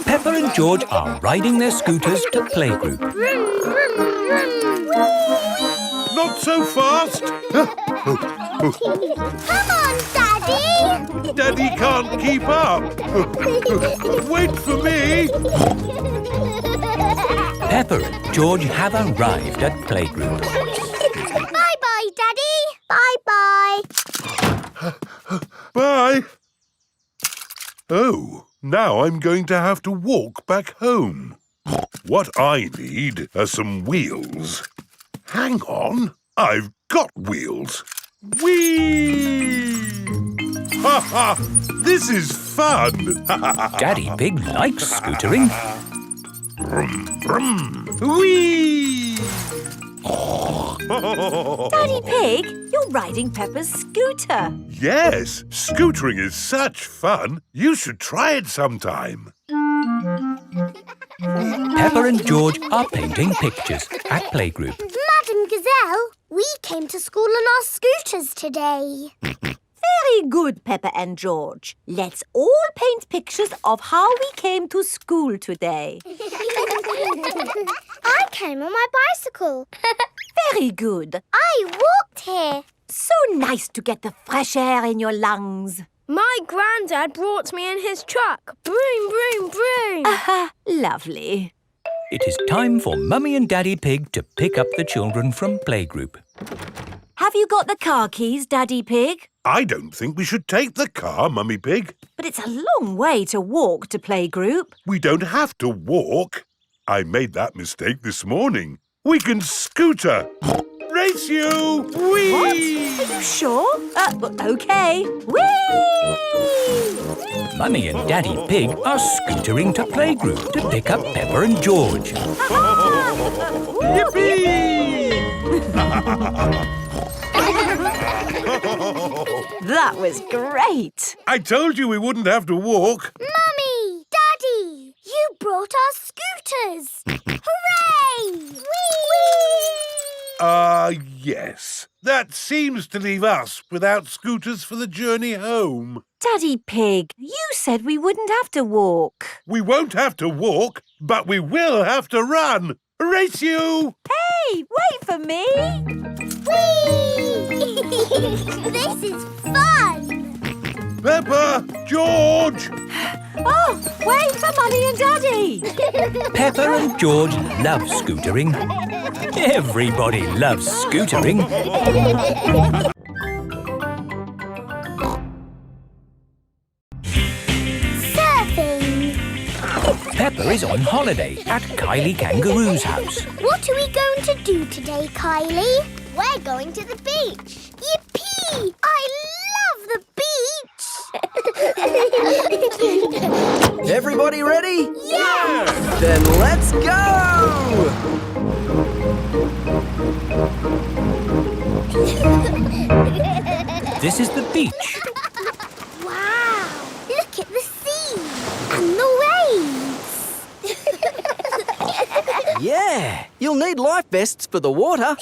Peppa and George are riding their scooters to playgroup. Vroom, vroom, vroom. Not so fast. Come on, Daddy! Daddy can't keep up. Wait for me. Peppa and George have arrived at playgroup. Bye-bye, Daddy. Bye-bye. Bye. Oh, now I'm going to have to walk back home. What I need are some wheels. Hang on, I've got wheels. Whee! Ha ha! This is fun! Daddy Pig likes scootering. Brum, brum. Whee! Daddy Pig, you're riding Peppa's scooter. Yes, scootering is such fun. You should try it sometime. Peppa and George are painting pictures at playgroup. Madam Gazelle, we came to school on our scooters today. Very good, Peppa and George. Let's all paint pictures of how we came to school today. I came on my bicycle. Very good. I walked here. So nice to get the fresh air in your lungs. My granddad brought me in his truck. Broom, broom, broom. Lovely. It is time for Mummy and Daddy Pig to pick up the children from playgroup. Have you got the car keys, Daddy Pig? I don't think we should take the car, Mummy Pig. But it's a long way to walk to playgroup. We don't have to walk. I made that mistake this morning. We can scooter. Race you! Whee! What? Are you sure? OK. Whee! Mummy and Daddy Pig are scootering to playgroup to pick up Peppa and George. Yippee! That was great. I told you we wouldn't have to walk. Mummy! Daddy! You brought our scooters! Hooray! Whee! Yes. That seems to leave us without scooters for the journey home. Daddy Pig, you said we wouldn't have to walk. We won't have to walk, but we will have to run. Race you! Hey, wait for me! Whee! This is fun! Peppa! George! Oh, wait for Mummy and Daddy! Peppa and George love scootering. Everybody loves scootering. Surfing! Peppa is on holiday at Kylie Kangaroo's house. What are we going to do today, Kylie? We're going to the beach. Yippee! I love the beach! Everybody ready? Yeah! Then let's go! This is the beach. Wow! Look at the sea and the waves. Yeah, you'll need life vests for the water.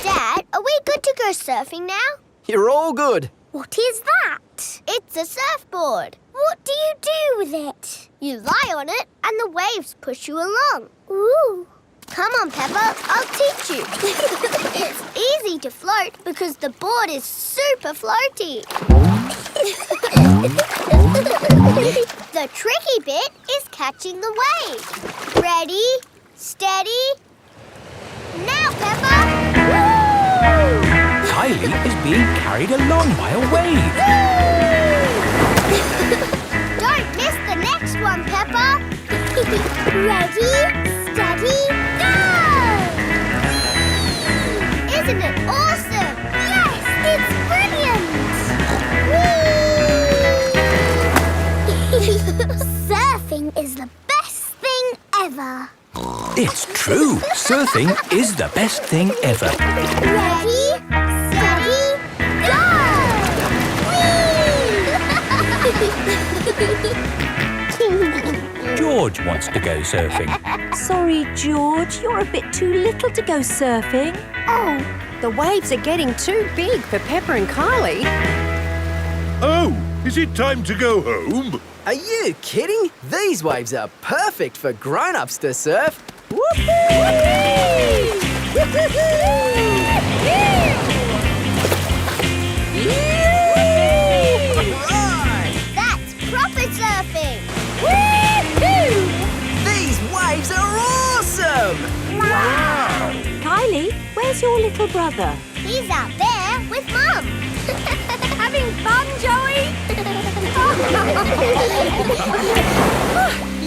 Dad, are we good to go surfing now? You're all good. What is that? It's a surfboard. What do you do with it? You lie on it and the waves push you along. Ooh. Come on, Peppa, I'll teach you. It's easy to float because the board is super floaty. The tricky bit is catching the wave. Ready, steady, now, Peppa! Woo! Kylie is being carried along by a wave. Don't miss the next one, Peppa. Ready, steady, go! Isn't it awesome? Yes, it's brilliant! Surfing is the best thing ever. It's true. Surfing is the best thing ever. Ready, steady, go! Whee! George wants to go surfing. Sorry, George, you're a bit too little to go surfing. Oh, the waves are getting too big for Peppa and Kylie. Oh, is it time to go home? Are you kidding? These waves are perfect for grown-ups to surf. That's proper surfing! These waves are awesome! Wow! Kylie, where's your little brother? He's out there with Mum. Having fun, Joey?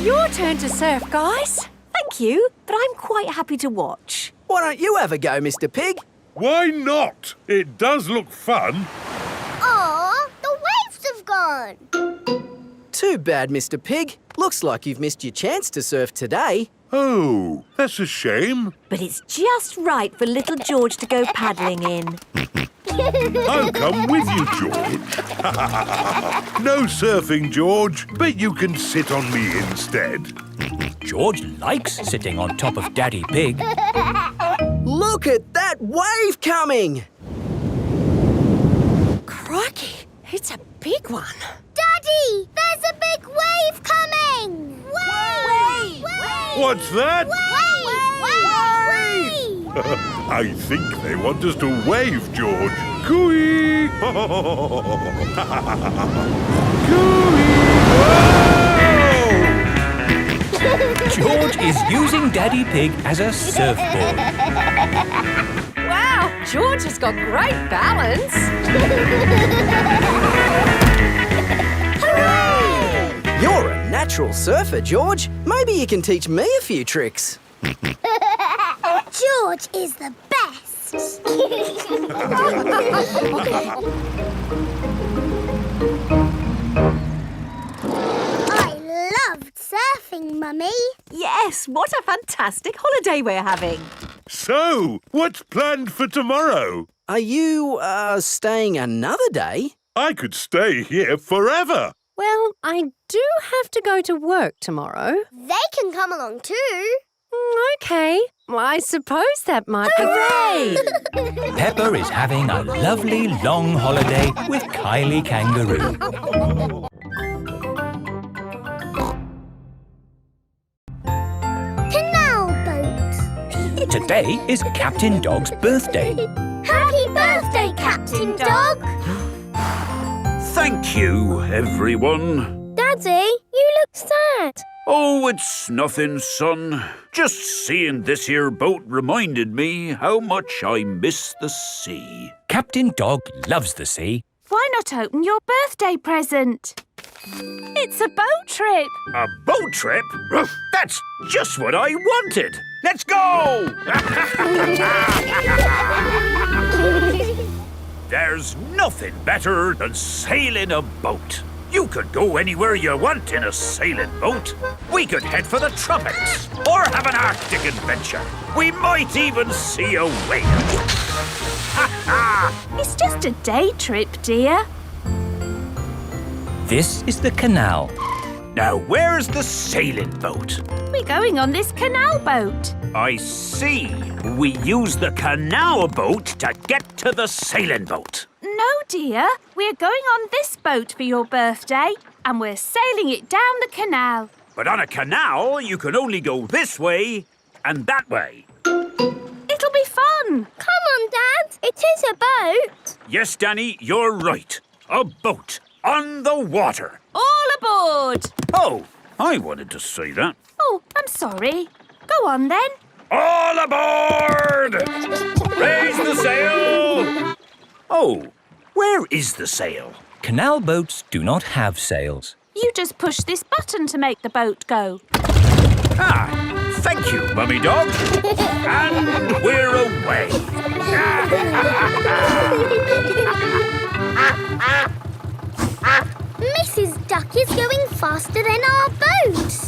Your turn to surf, guys. Thank you, but I'm quite happy to watch. Why don't you have a go, Mr. Pig? Why not? It does look fun. Aw, the waves have gone. Too bad, Mr. Pig. Looks like you've missed your chance to surf today. Oh, that's a shame. But it's just right for little George to go paddling in. I'll come with you, George. No surfing, George, but you can sit on me instead. George likes sitting on top of Daddy Pig. Look at that wave coming! Crikey, it's a big one. Daddy, there's a big wave coming! Wave! What's that? Wave! I think they want us to wave, George. Cooey! Cooey! George is using Daddy Pig as a surfboard. Wow, George has got great balance. Hooray! You're a natural surfer, George. Maybe you can teach me a few tricks. George is the best. I loved surfing, Mummy. Yes, what a fantastic holiday we're having. So, what's planned for tomorrow? Are you, staying another day? I could stay here forever. Well, I do have to go to work tomorrow. They can come along too. OK. Well, I suppose that might be... Hooray! Peppa is having a lovely long holiday with Kylie Kangaroo. Canal boat. Today is Captain Dog's birthday. Happy birthday, Captain Dog. Thank you, everyone. Daddy, you look sad. Oh, it's nothing, son. Just seeing this here boat reminded me how much I miss the sea. Captain Dog loves the sea. Why not open your birthday present? It's a boat trip. A boat trip? That's just what I wanted. Let's go! There's nothing better than sailing a boat. You could go anywhere you want in a sailing boat. We could head for the tropics or have an Arctic adventure. We might even see a whale. It's just a day trip, dear. This is the canal. Now, where's the sailing boat? We're going on this canal boat. I see. We use the canal boat to get to the sailing boat. No, dear. We're going on this boat for your birthday, and we're sailing it down the canal. But on a canal, you can only go this way and that way. It'll be fun. Come on, Dad. It is a boat. Yes, Danny, you're right. A boat on the water. All aboard. Oh, I wanted to say that. Oh, I'm sorry. Go on, then. All aboard! Raise the sail! Oh, where is the sail? Canal boats do not have sails. You just push this button to make the boat go. Ah, thank you, Mummy Dog. And we're away. Mrs. Duck is going faster than our boat.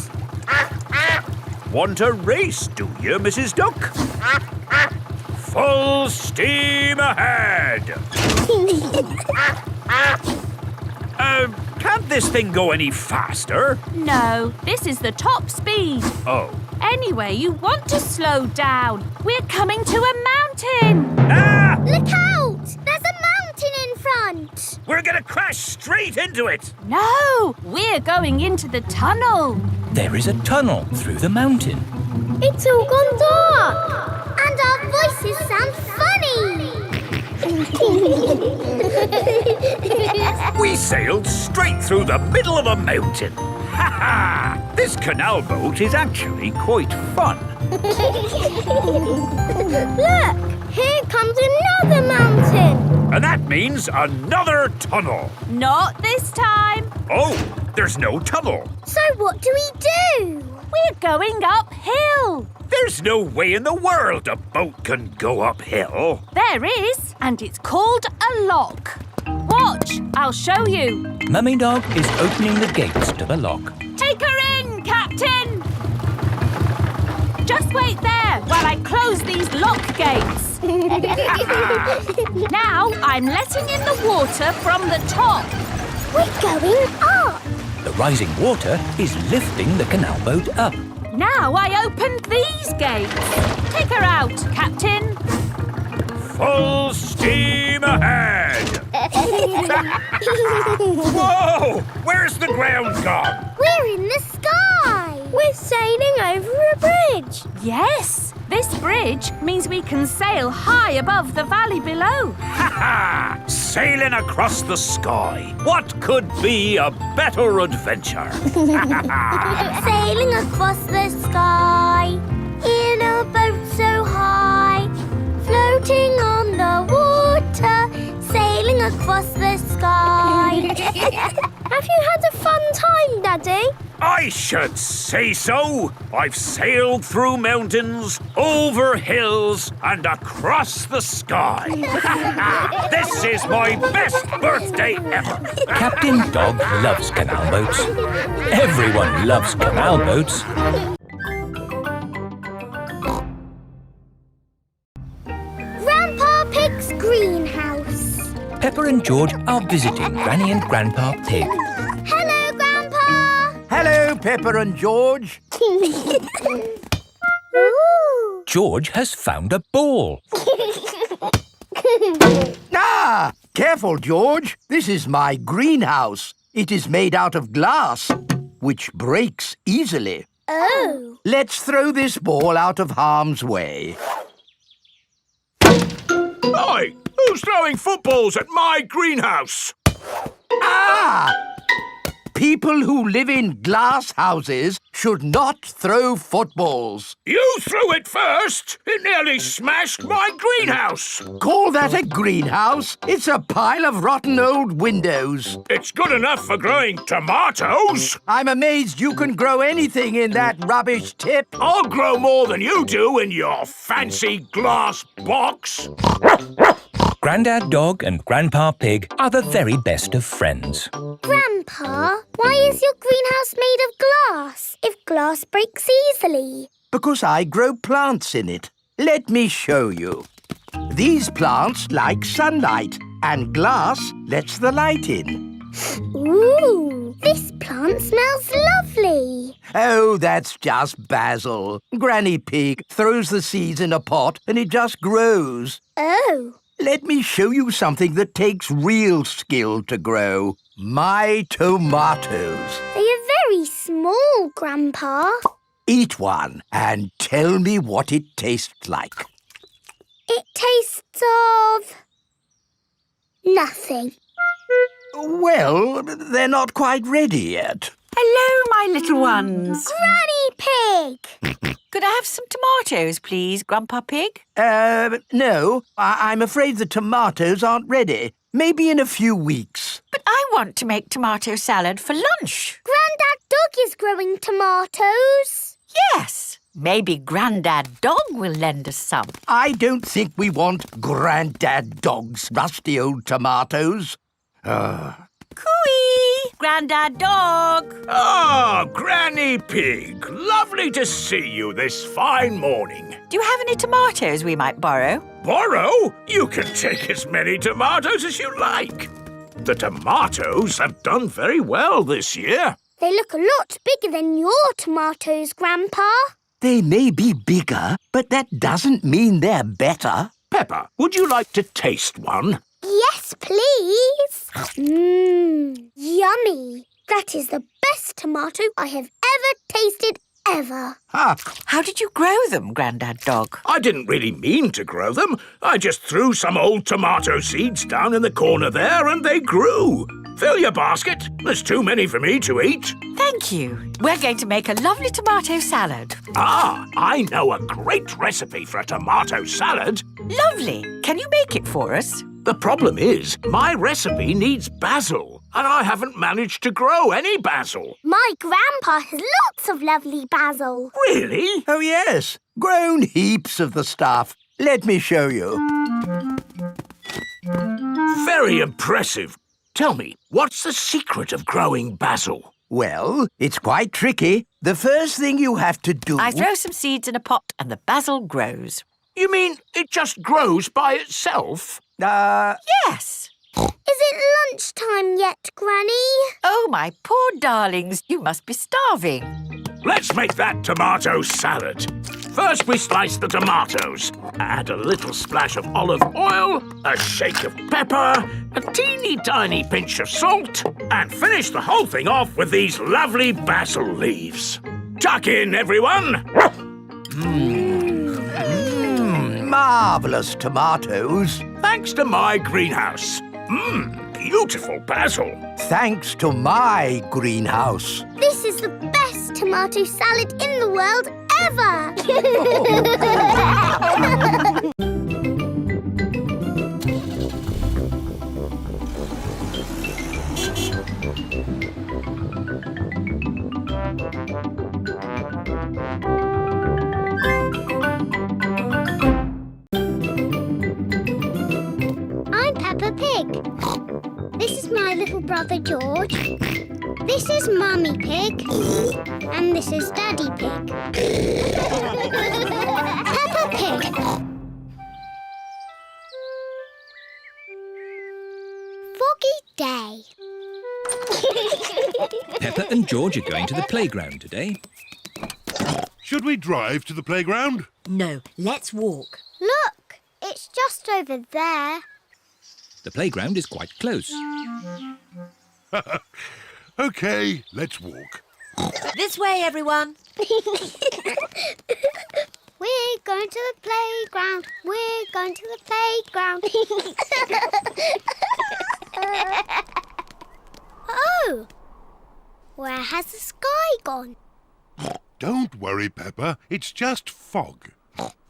Want a race, do you, Mrs. Duck? Full steam ahead! Can't this thing go any faster? No, this is the top speed. Oh. Anyway, you want to slow down. We're coming to a mountain. Ah! Look out! There's a mountain in front. We're gonna crash straight into it. No, we're going into the tunnel. There is a tunnel through the mountain. It's all gone dark. And our voices sound funny. We sailed straight through the middle of a mountain. Ha ha! This canal boat is actually quite fun. Look, here comes another mountain. And that means another tunnel. Not this time. Oh, there's no tunnel. So what do we do? We're going uphill. There's no way in the world a boat can go uphill. There is, and it's called a lock. Watch, I'll show you. Mummy Dog is opening the gates to the lock. Take her in, Captain. Just wait there while I close these lock gates. Now I'm letting in the water from the top. We're going up. The rising water is lifting the canal boat up. Now I opened these gates. Take her out, Captain. Full steam ahead! Whoa! Where's the ground gone? We're in the sky. We're sailing over a bridge. Yes, this bridge means we can sail high above the valley below. Ha ha! Sailing across the sky. What could be a better adventure? Sailing across the sky in a boat so high, floating on the water, sailing across the sky. Have you had a fun time, Daddy? I should say so. I've sailed through mountains, over hills, and across the sky. This is my best birthday ever. Captain Dog loves canal boats. Everyone loves canal boats. Grandpa Pig's greenhouse. Peppa and George are visiting Granny and Grandpa Pig. Hello, Grandpa. Hello, Peppa and George. George has found a ball. Ah! Careful, George. This is my greenhouse. It is made out of glass, which breaks easily. Oh. Let's throw this ball out of harm's way. Oi! Who's throwing footballs at my greenhouse? Ah! People who live in glass houses should not throw footballs. You threw it first! It nearly smashed my greenhouse! Call that a greenhouse? It's a pile of rotten old windows. It's good enough for growing tomatoes! I'm amazed you can grow anything in that rubbish tip. I'll grow more than you do in your fancy glass box! Grandad Dog and Grandpa Pig are the very best of friends. Grandpa, why is your greenhouse made of glass if glass breaks easily? Because I grow plants in it. Let me show you. These plants like sunlight, and glass lets the light in. Ooh, this plant smells lovely. Oh, that's just basil. Granny Pig throws the seeds in a pot and it just grows. Oh. Let me show you something that takes real skill to grow. My tomatoes. They are very small, Grandpa. Eat one and tell me what it tastes like. It tastes of... nothing. Well, they're not quite ready yet. Hello, my little ones. Granny Pig! Could I have some tomatoes, please, Grandpa Pig? No. I'm afraid the tomatoes aren't ready. Maybe in a few weeks. But I want to make tomato salad for lunch. Grandad Dog is growing tomatoes. Yes. Maybe Grandad Dog will lend us some. I don't think we want Grandad Dog's rusty old tomatoes. Cooey! Grandad Dog! Ah, Granny Pig. Lovely to see you this fine morning. Do you have any tomatoes we might borrow? Borrow? You can take as many tomatoes as you like. The tomatoes have done very well this year. They look a lot bigger than your tomatoes, Grandpa. They may be bigger, but that doesn't mean they're better. Peppa, would you like to taste one? Yes, please. Yummy. That is the best tomato I have ever tasted ever. How did you grow them, Grandad Dog? I didn't really mean to grow them. I just threw some old tomato seeds down in the corner there and they grew. Fill your basket. There's too many for me to eat. Thank you. We're going to make a lovely tomato salad. Ah, I know a great recipe for a tomato salad. Lovely. Can you make it for us? The problem is, my recipe needs basil, and I haven't managed to grow any basil. My grandpa has lots of lovely basil. Really? Oh, yes. Grown heaps of the stuff. Let me show you. Very impressive. Tell me, what's the secret of growing basil? Well, it's quite tricky. The first thing you have to do... I throw some seeds in a pot and the basil grows. You mean it just grows by itself? Yes. Is it lunchtime yet, Granny? Oh, my poor darlings, you must be starving. Let's make that tomato salad. First, we slice the tomatoes. Add a little splash of olive oil, a shake of pepper, a teeny tiny pinch of salt, and finish the whole thing off with these lovely basil leaves. Tuck in, everyone. Marvellous tomatoes. Thanks to my greenhouse. Beautiful basil. Thanks to my greenhouse. This is the best tomato salad in the world ever. I'm Peppa Pig. This is my little brother George. This is Mummy Pig. And this is Daddy Pig. Peppa Pig. Foggy day. Peppa and George are going to the playground today. Should we drive to the playground? No, let's walk. Look, it's just over there. The playground is quite close. OK, let's walk. This way, everyone. We're going to the playground. We're going to the playground. Oh! Where has the sky gone? Don't worry, Peppa. It's just fog.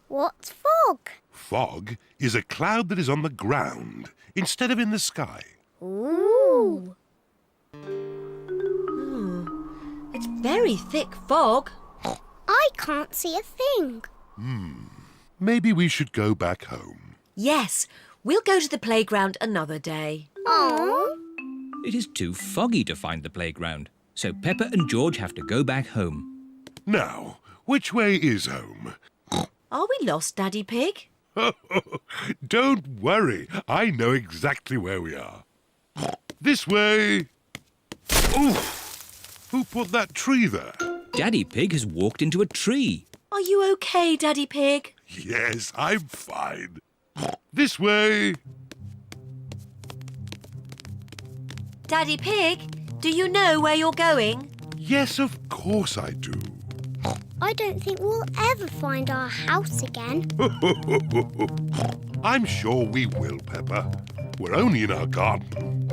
What's fog? Fog is a cloud that is on the ground instead of in the sky. Ooh. It's very thick fog. I can't see a thing. Maybe we should go back home. Yes, we'll go to the playground another day. Oh. It is too foggy to find the playground, so Peppa and George have to go back home. Now, which way is home? Are we lost, Daddy Pig? Don't worry. I know exactly where we are. This way. Oof! Who put that tree there? Daddy Pig has walked into a tree. Are you okay, Daddy Pig? Yes, I'm fine. This way. Daddy Pig, do you know where you're going? Yes, of course I do. I don't think we'll ever find our house again. I'm sure we will, Peppa. We're only in our garden.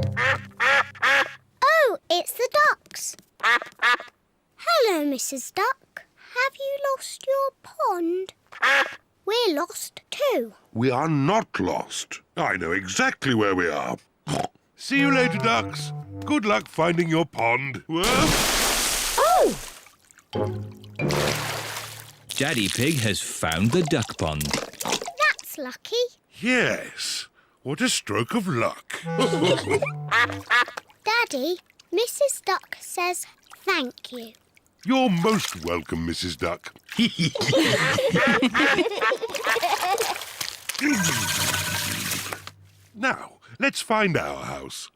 Oh, it's the ducks. Hello, Mrs. Duck. Have you lost your pond? We're lost too. We are not lost. I know exactly where we are. See you later, ducks. Good luck finding your pond. Oh! Daddy Pig has found the duck pond. That's lucky. Yes. What a stroke of luck. Daddy, Mrs. Duck says thank you. You're most welcome, Mrs. Duck. Now, let's find our house.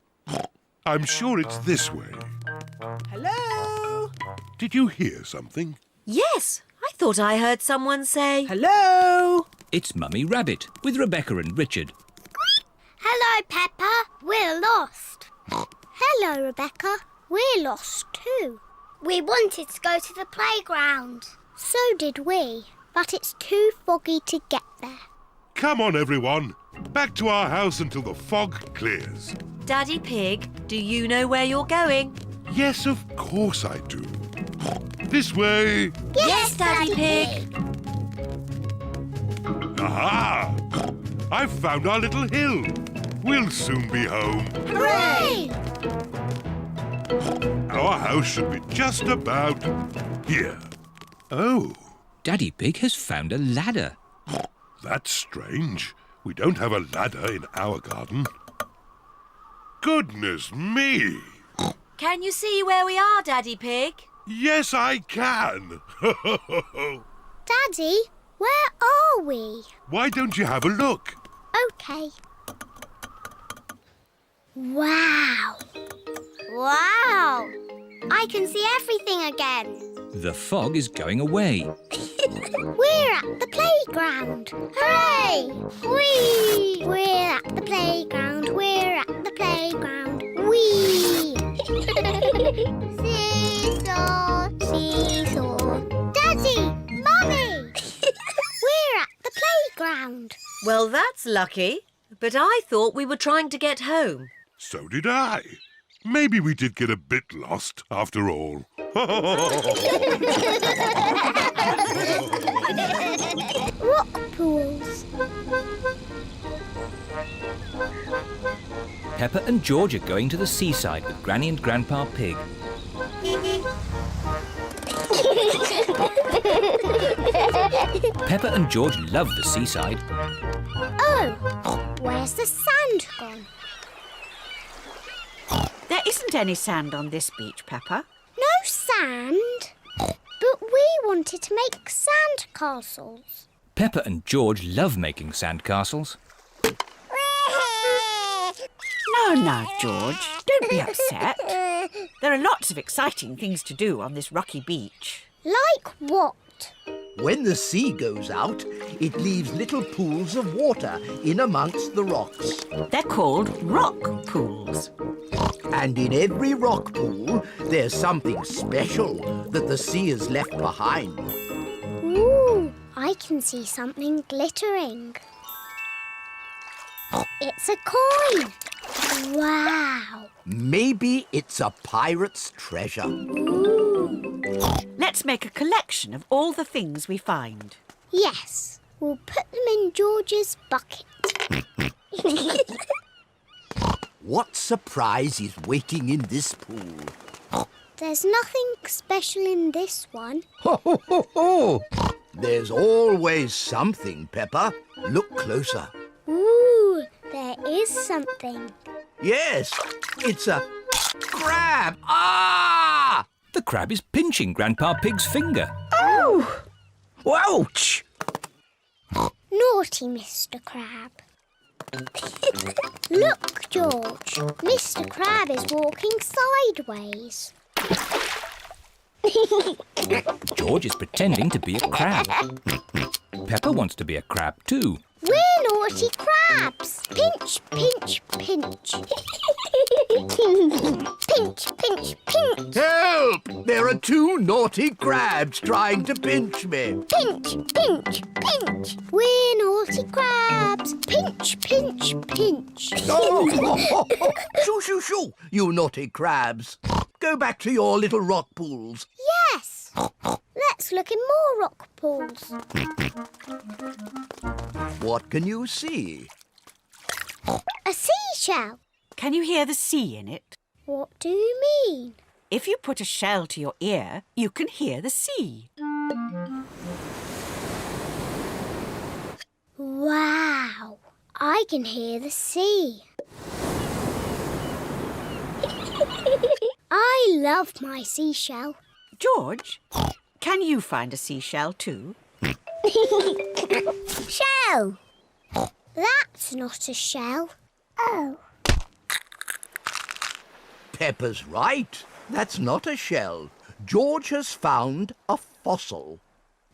I'm sure it's this way. Hello? Did you hear something? Yes, I thought I heard someone say... Hello? It's Mummy Rabbit with Rebecca and Richard. Hello, Peppa. We're lost. Hello, Rebecca. We're lost too. We wanted to go to the playground. So did we, but it's too foggy to get there. Come on, everyone. Back to our house until the fog clears. Daddy Pig, do you know where you're going? Yes, of course I do. This way. Yes, Daddy Pig. Aha! I've found our little hill. We'll soon be home. Hooray! Our house should be just about here. Oh. Daddy Pig has found a ladder. That's strange. We don't have a ladder in our garden. Goodness me! Can you see where we are, Daddy Pig? Yes, I can. Daddy, where are we? Why don't you have a look? OK. Wow. Wow! I can see everything again. The fog is going away. We're at the playground. Hooray! Whee! We're at the playground. We're at the playground. Whee! Seesaw, seesaw. Daddy! Mummy! We're at the playground. Well, that's lucky. But I thought we were trying to get home. So did I. Maybe we did get a bit lost after all. Rock pools. Peppa and George are going to the seaside with Granny and Grandpa Pig. Peppa and George love the seaside. Oh, where's the sand gone? There isn't any sand on this beach, Peppa. No sand? But we wanted to make sand castles. Peppa and George love making sandcastles. No, George. Don't be upset. There are lots of exciting things to do on this rocky beach. Like what? When the sea goes out, it leaves little pools of water in amongst the rocks. They're called rock pools. And in every rock pool, there's something special that the sea has left behind. Ooh, I can see something glittering. It's a coin. Wow. Maybe it's a pirate's treasure. Ooh. Let's make a collection of all the things we find. Yes, we'll put them in George's bucket. What surprise is waiting in this pool? There's nothing special in this one. Ho, ho, ho, ho! There's always something, Peppa. Look closer. Ooh, there is something. Yes, it's a crab. Ah! The crab is pinching Grandpa Pig's finger. Oh! Ouch! Naughty Mr. Crab. Look, George. Mr. Crab is walking sideways. George is pretending to be a crab. Peppa wants to be a crab too. We're naughty crabs. Pinch, pinch, pinch. Pinch, pinch, pinch. Help! There are two naughty crabs trying to pinch me. Pinch, pinch, pinch. We're naughty crabs. Pinch, pinch, pinch. Oh! Shoo, shoo, shoo, you naughty crabs. Go back to your little rock pools. Yes. Let's look in more rock pools. What can you see? A seashell. Can you hear the sea in it? What do you mean? If you put a shell to your ear, you can hear the sea. Wow. I can hear the sea. I love my seashell. George, can you find a seashell too? Shell. That's not a shell. Oh. Peppa's right. That's not a shell. George has found a fossil.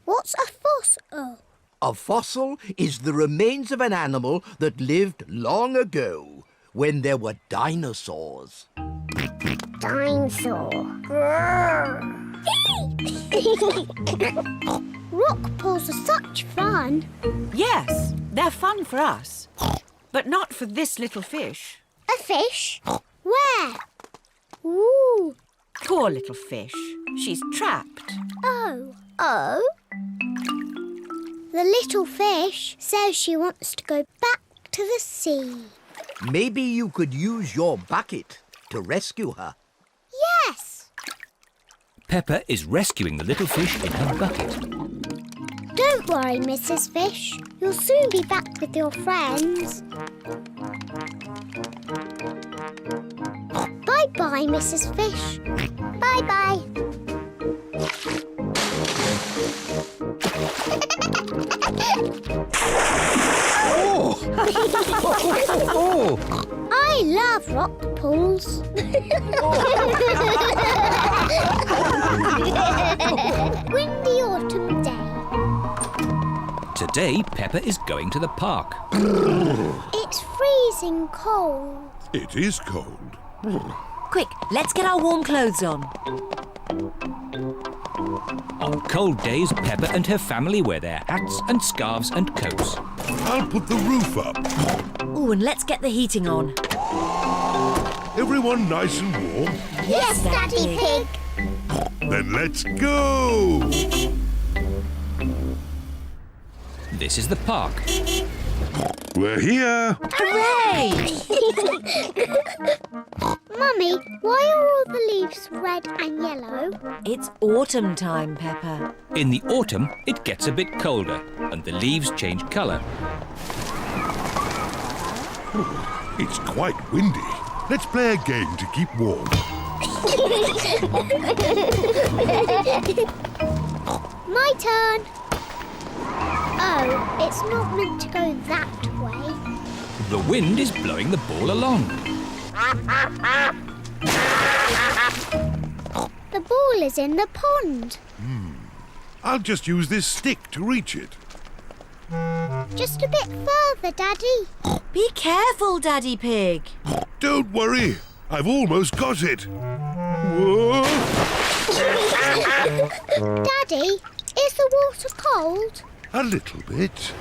What's a fossil? A fossil is the remains of an animal that lived long ago, when there were dinosaurs. Dinosaur. Rock pools are such fun. Yes, they're fun for us. But not for this little fish. A fish? Where? Ooh. Poor little fish. She's trapped. Oh. Oh? The little fish says she wants to go back to the sea. Maybe you could use your bucket to rescue her. Yes. Peppa is rescuing the little fish in her bucket. Don't worry, Mrs. Fish. You'll soon be back with your friends. Bye-bye, Mrs. Fish. Bye-bye. I love rock pools. Windy autumn day. Today, Peppa is going to the park. It's freezing cold. It is cold. Quick, let's get our warm clothes on. On cold days, Peppa and her family wear their hats and scarves and coats. I'll put the roof up. Oh, and let's get the heating on. Everyone nice and warm? Yes, Daddy Pig. Then let's go! This is the park. We're here. Hooray! Mummy, why are all the leaves red and yellow? It's autumn time, Peppa. In the autumn, it gets a bit colder and the leaves change colour. It's quite windy. Let's play a game to keep warm. My turn. Oh, it's not meant to go that way. The wind is blowing the ball along. The ball is in the pond. I'll just use this stick to reach it. Just a bit further, Daddy. Be careful, Daddy Pig. Don't worry, I've almost got it. Whoa! Daddy, is the water cold? A little bit.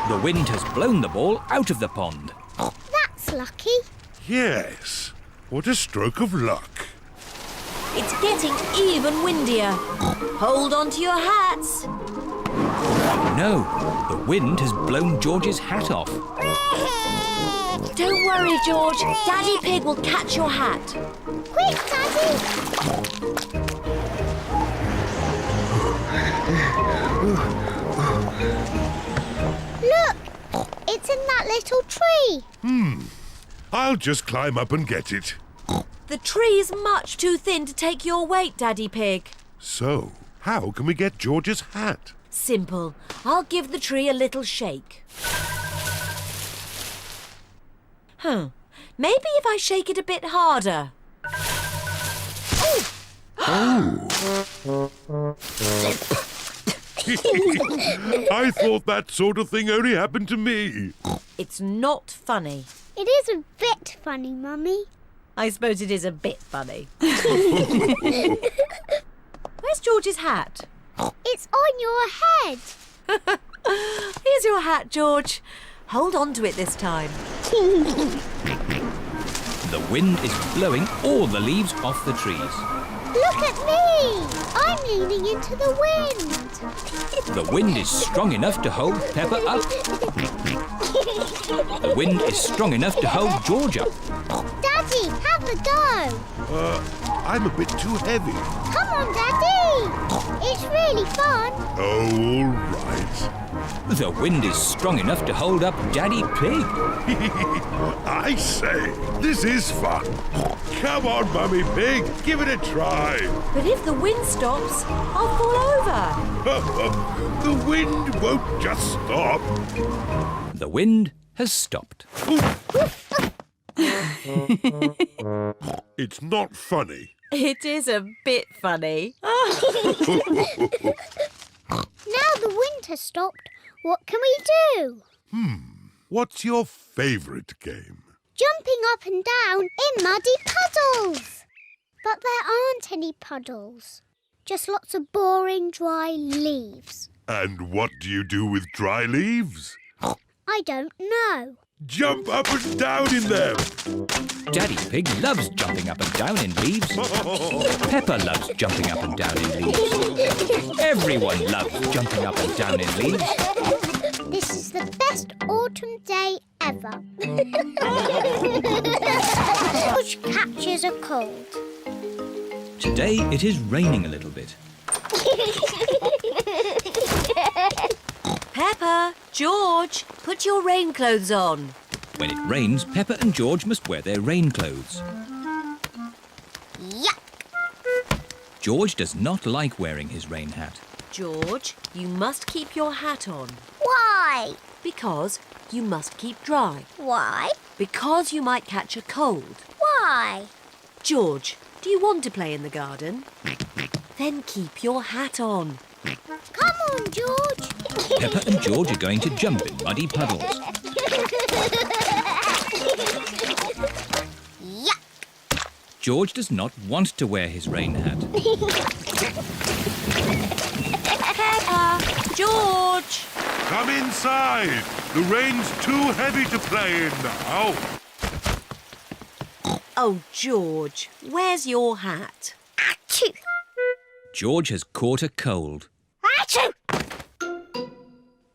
The wind has blown the ball out of the pond. That's lucky. Yes. What a stroke of luck. It's getting even windier. Hold on to your hats. No, the wind has blown George's hat off. Don't worry, George. Daddy Pig will catch your hat. Quick, Daddy! Look! It's in that little tree. I'll just climb up and get it. The tree's much too thin to take your weight, Daddy Pig. So, how can we get George's hat? Simple. I'll give the tree a little shake. Maybe if I shake it a bit harder. I thought that sort of thing only happened to me. It's not funny. It is a bit funny, Mummy. I suppose it is a bit funny. Where's George's hat? It's on your head. Here's your hat, George. Hold on to it this time. The wind is blowing all the leaves off the trees. Look at me! I'm leaning into the wind. The wind is strong enough to hold Peppa up. The wind is strong enough to hold George up. Daddy, have a go. I'm a bit too heavy. Come on, Daddy. It's really fun. Oh, all right. The wind is strong enough to hold up Daddy Pig. I say, this is fun. Come on, Mummy Pig, give it a try. But if the wind stops, I'll fall over. The wind won't just stop. The wind has stopped. It's not funny. It is a bit funny. Now the wind has stopped, what can we do? What's your favourite game? Jumping up and down in muddy puddles. But there aren't any puddles. Just lots of boring, dry leaves. And what do you do with dry leaves? I don't know. Jump up and down in them. Daddy Pig loves jumping up and down in leaves. Peppa loves jumping up and down in leaves. Everyone loves jumping up and down in leaves. This is the best autumn day ever. Which catches a cold. Today it is raining a little bit. Peppa, George, put your rain clothes on. When it rains, Peppa and George must wear their rain clothes. Yuck! George does not like wearing his rain hat. George, you must keep your hat on. Why? Because you must keep dry. Why? Because you might catch a cold. Why? George, do you want to play in the garden? Then keep your hat on. Come on, George. Peppa and George are going to jump in muddy puddles. Yuck! George does not want to wear his rain hat. Peppa, George! Come inside. The rain's too heavy to play in now. Oh, George, where's your hat? Achoo! George has caught a cold. Achoo!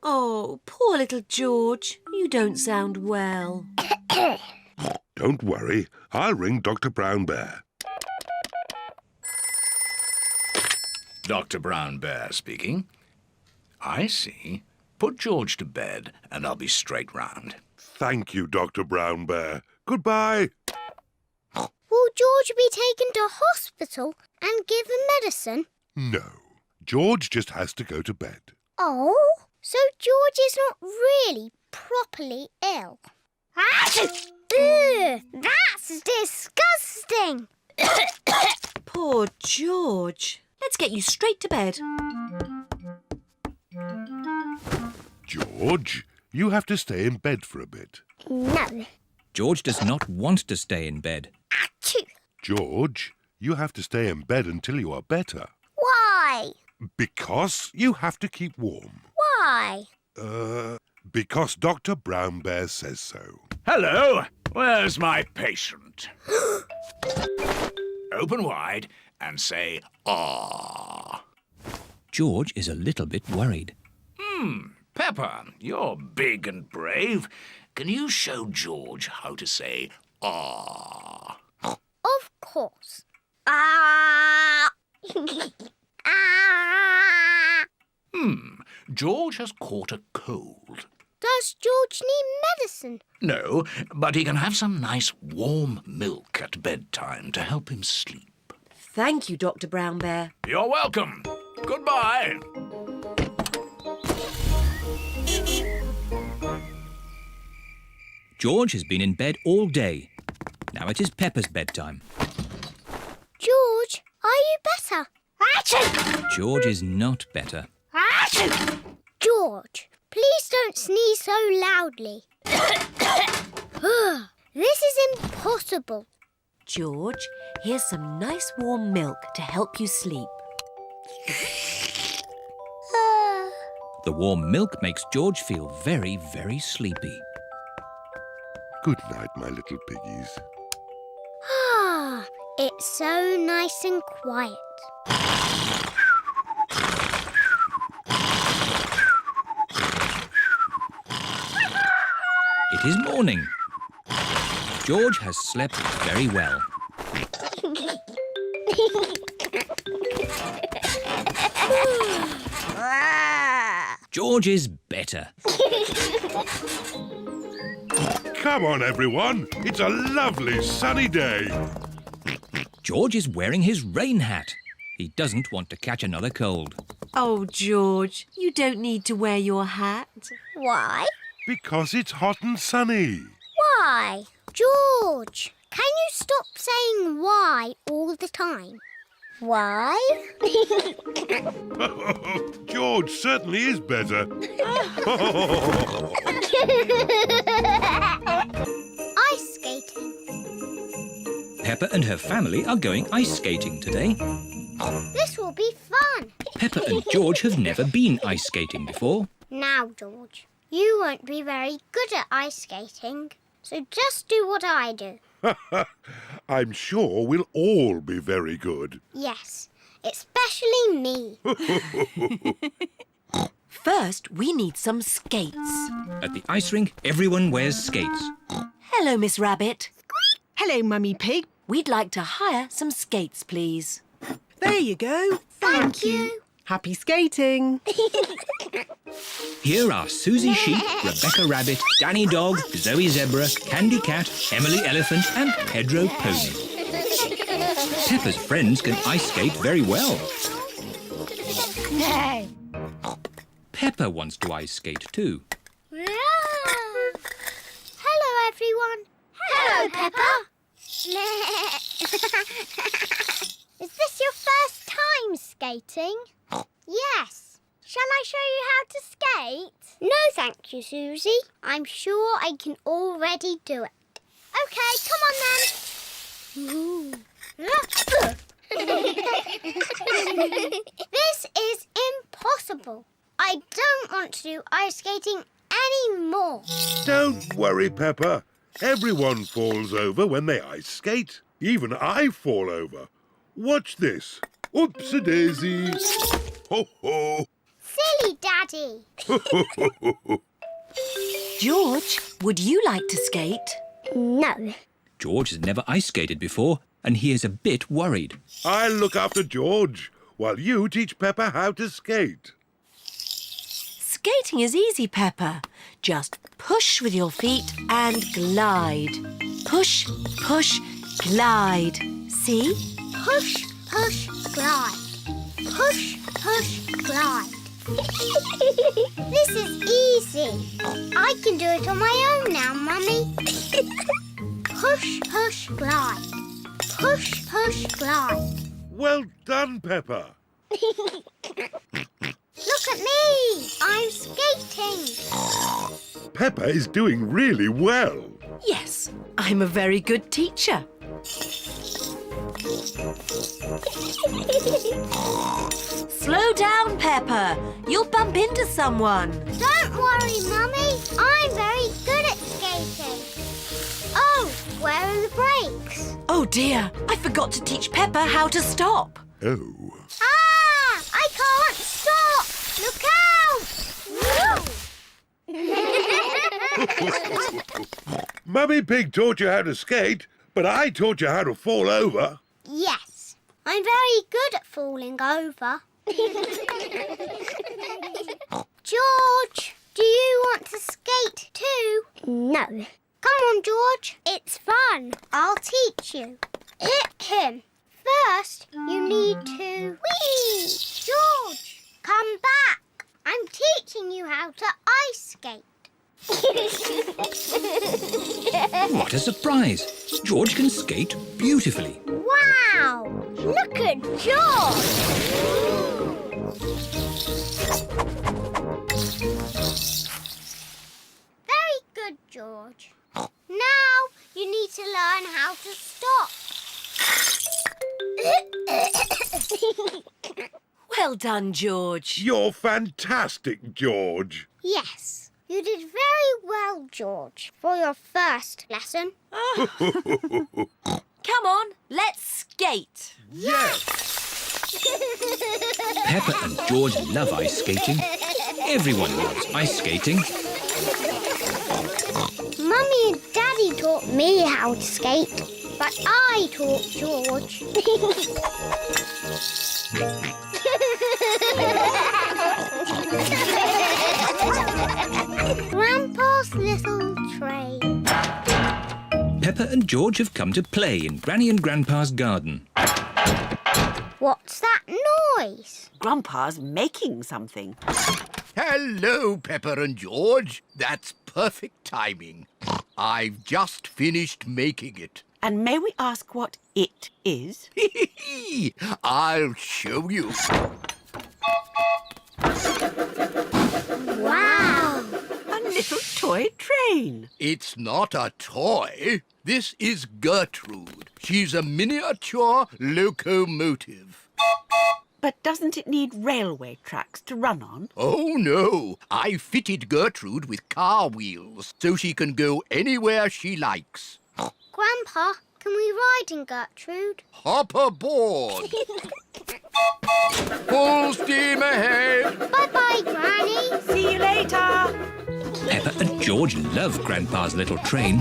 Oh, poor little George. You don't sound well. Don't worry. I'll ring Dr. Brown Bear. Dr. Brown Bear speaking. I see. Put George to bed and I'll be straight round. Thank you, Dr. Brown Bear. Goodbye. Will George be taken to hospital and given medicine? No. George just has to go to bed. Oh? So George is not really properly ill? Achoo! Ugh, that's disgusting! Poor George. Let's get you straight to bed. George, you have to stay in bed for a bit. No. George does not want to stay in bed. Achoo. George, you have to stay in bed until you are better. Why? Because you have to keep warm. Why? Because Dr. Brown Bear says so. Hello, where's my patient? Open wide and say, "Ah." George is a little bit worried. Peppa, you're big and brave. Can you show George how to say, "Ah"? Of course. Ah! Ah! George has caught a cold. Does George need medicine? No, but he can have some nice warm milk at bedtime to help him sleep. Thank you, Dr. Brown Bear. You're welcome. Goodbye. George has been in bed all day. Now it is Peppa's bedtime. George, are you better? Achoo! George is not better. Achoo! George, please don't sneeze so loudly. This is impossible. George, here's some nice warm milk to help you sleep. The warm milk makes George feel very, very sleepy. Good night, my little piggies. Ah, it's so nice and quiet. It is morning. George has slept very well. George is better. Come on, everyone. It's a lovely sunny day. George is wearing his rain hat. He doesn't want to catch another cold. Oh, George, you don't need to wear your hat. Why? Because it's hot and sunny. Why? George, can you stop saying why all the time? Why? George certainly is better. Ice skating. Peppa and her family are going ice skating today. This will be fun. Peppa and George have never been ice skating before. Now, George, you won't be very good at ice skating, so just do what I do. I'm sure we'll all be very good. Yes, especially me. First, we need some skates. At the ice rink, everyone wears skates. Hello, Miss Rabbit. Hello, Mummy Pig. We'd like to hire some skates, please. There you go. Thank you. Happy skating. Here are Susie Sheep, Rebecca Rabbit, Danny Dog, Zoe Zebra, Candy Cat, Emily Elephant and Pedro Pony. Peppa's friends can ice skate very well. Peppa wants to ice skate too. Hello, everyone. Hello, Peppa. Is this your first time skating? Yes. Shall I show you how to skate? No, thank you, Susie. I'm sure I can already do it. OK, come on then. This is impossible. I don't want to do ice skating anymore. Don't worry, Peppa. Everyone falls over when they ice skate. Even I fall over. Watch this. Oops-a-daisy. Ho-ho. Silly Daddy. George, would you like to skate? No. George has never ice skated before and he is a bit worried. I'll look after George while you teach Peppa how to skate. Skating is easy, Peppa. Just push with your feet and glide. Push, push, glide. See? Push, push, glide. Push, push, glide. This is easy. I can do it on my own now, Mummy. Push, push, glide. Push, push, glide. Well done, Peppa. Look at me! I'm skating! Peppa is doing really well. Yes, I'm a very good teacher. Slow down, Peppa. You'll bump into someone. Don't worry, Mummy. I'm very good at skating. Oh, where are the brakes? Oh dear, I forgot to teach Peppa how to stop. Oh. Ah! I can't stop! Look out! Mummy Pig taught you how to skate, but I taught you how to fall over. Yes, I'm very good at falling over. George, do you want to skate too? No. Come on, George. It's fun. I'll teach you. First, you need to... Whee! George, come back. I'm teaching you how to ice skate. What a surprise! George can skate beautifully. Wow! Look at George! Very good, George. Now you need to learn how to stop. Well done, George. You're fantastic, George. Yes, you did very well, George, for your first lesson. Come on, let's skate. Yes! Peppa and George love ice skating. Everyone loves ice skating. Mummy and Daddy taught me how to skate, but I taught George. Grandpa's little train. Peppa and George have come to play in Granny and Grandpa's garden. What's that noise? Grandpa's making something. Hello, Peppa and George. That's perfect timing. I've just finished making it. And may we ask what it is? I'll show you. Wow! A little toy train. It's not a toy. This is Gertrude. She's a miniature locomotive. But doesn't it need railway tracks to run on? Oh, no. I fitted Gertrude with car wheels so she can go anywhere she likes. Grandpa, can we ride in Gertrude? Hop aboard. Full steam ahead. Bye-bye, Granny. See you later. Peppa and George love Grandpa's little train.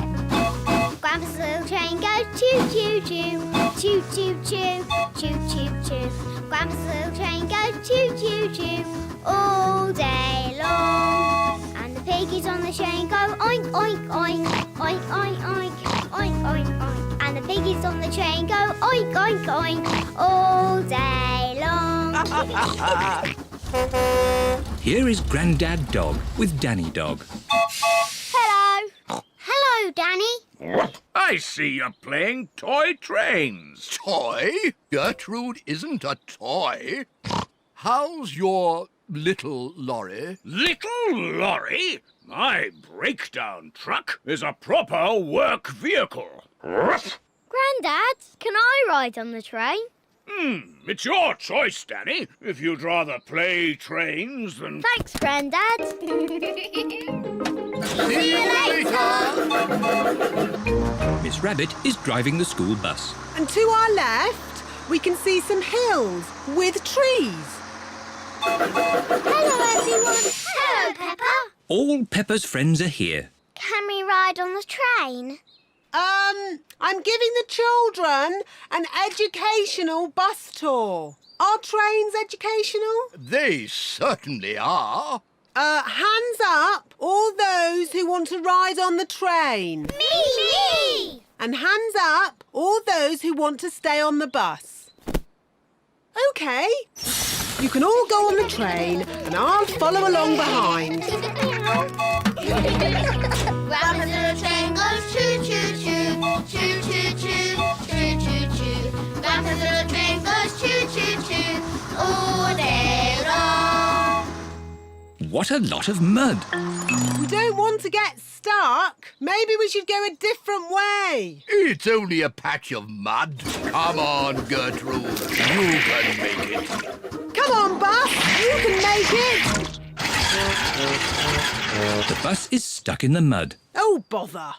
Grandpa's little train goes choo-choo-choo, choo-choo-choo, choo-choo-choo. Grandpa's little train goes choo-choo-choo all day long. And the piggies on the train go oink, oink, oink, oink, oink, oink, oink, oink, oink. And the piggies on the train go oink, oink, oink all day long. Here is Grandad Dog with Danny Dog. Hello. Hello, Danny. I see you're playing toy trains. Toy? Gertrude isn't a toy. How's your little lorry? Little lorry? My breakdown truck is a proper work vehicle. Grandad, can I ride on the train? It's your choice, Danny. If you'd rather play trains than... Thanks, Grandad. See you later. Miss Rabbit is driving the school bus. And to our left, we can see some hills with trees. Hello, everyone. Hello, Peppa. All Peppa's friends are here. Can we ride on the train? I'm giving the children an educational bus tour. Are trains educational? They certainly are. Hands up, all those who want to ride on the train. Me! And hands up, all those who want to stay on the bus. OK. You can all go on the train and I'll follow along behind. Grandpa's little train goes choo-choo-choo, choo-choo-choo, choo-choo-choo. Grandpa's little train goes choo-choo-choo all What a lot of mud! We don't want to get stuck. Maybe we should go a different way. It's only a patch of mud. Come on, Gertrude. You can make it. Come on, Bus. You can make it. The bus is stuck in the mud. Oh, bother.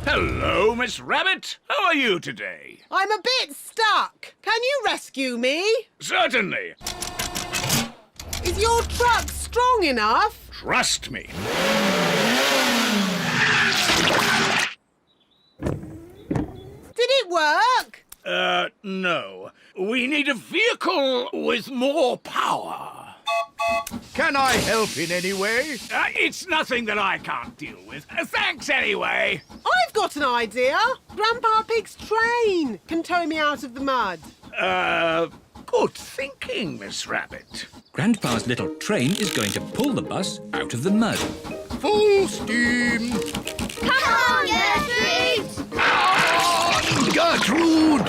Hello, Miss Rabbit. How are you today? I'm a bit stuck. Can you rescue me? Certainly. Is your truck strong enough? Trust me. Did it work? No. We need a vehicle with more power. Can I help in any way? It's nothing that I can't deal with. Thanks anyway. I've got an idea. Grandpa Pig's train can tow me out of the mud. Good thinking, Miss Rabbit. Grandpa's little train is going to pull the bus out of the mud. Full steam. Come on, Gertrude! Gertrude!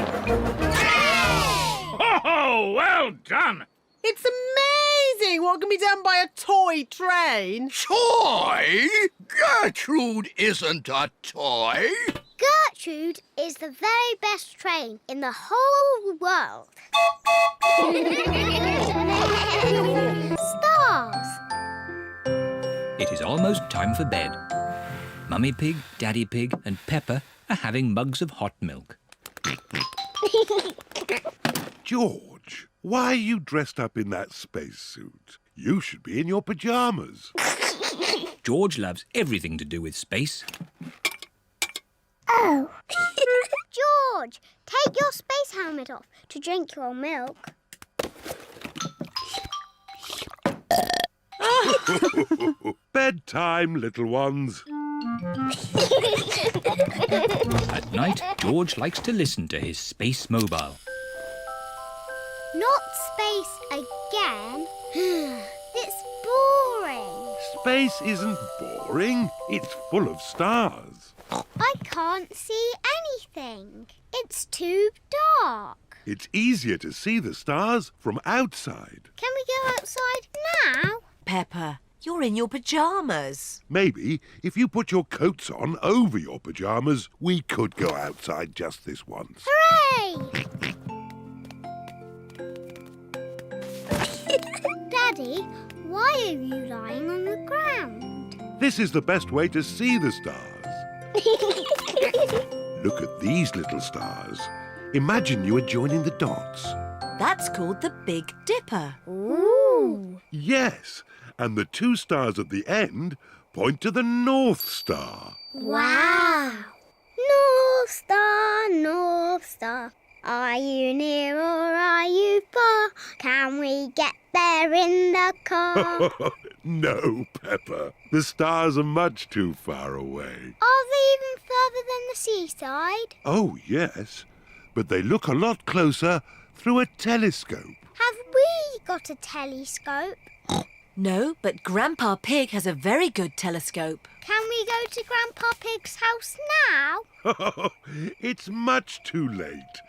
Oh, well done. It's amazing what can be done by a toy train. Toy? Gertrude isn't a toy. Gertrude is the very best train in the whole world. Stars! It is almost time for bed. Mummy Pig, Daddy Pig and Peppa are having mugs of hot milk. George, why are you dressed up in that spacesuit? You should be in your pyjamas. George loves everything to do with space. Oh. George, take your space helmet off to drink your milk. Bedtime, little ones. At night, George likes to listen to his space mobile. Not space again. It's boring. Space isn't boring. It's full of stars. I can't see anything. It's too dark. It's easier to see the stars from outside. Can we go outside now? Peppa, you're in your pyjamas. Maybe if you put your coats on over your pyjamas, we could go outside just this once. Hooray! Daddy, why are you lying on the ground? This is the best way to see the stars. Look at these little stars. Imagine you are joining the dots. That's called the Big Dipper. Ooh! Yes, and the two stars at the end point to the North Star. Wow! North Star, North Star, are you near or are you far? Can we get there in the car? No, Peppa. The stars are much too far away. Are they even further than the seaside? Oh, yes. But they look a lot closer through a telescope. Have we got a telescope? No, but Grandpa Pig has a very good telescope. Can we go to Grandpa Pig's house now? It's much too late.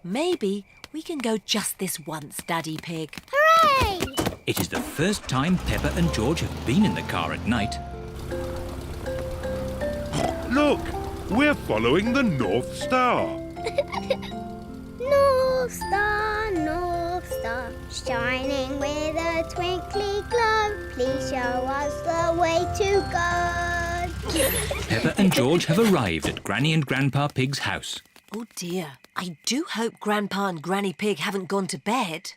Maybe we can go just this once, Daddy Pig. Hooray! It is the first time Peppa and George have been in the car at night. Look, we're following the North Star. North Star, shining with a twinkly glow. Please show us the way to go. Peppa and George have arrived at Granny and Grandpa Pig's house. Oh dear, I do hope Grandpa and Granny Pig haven't gone to bed.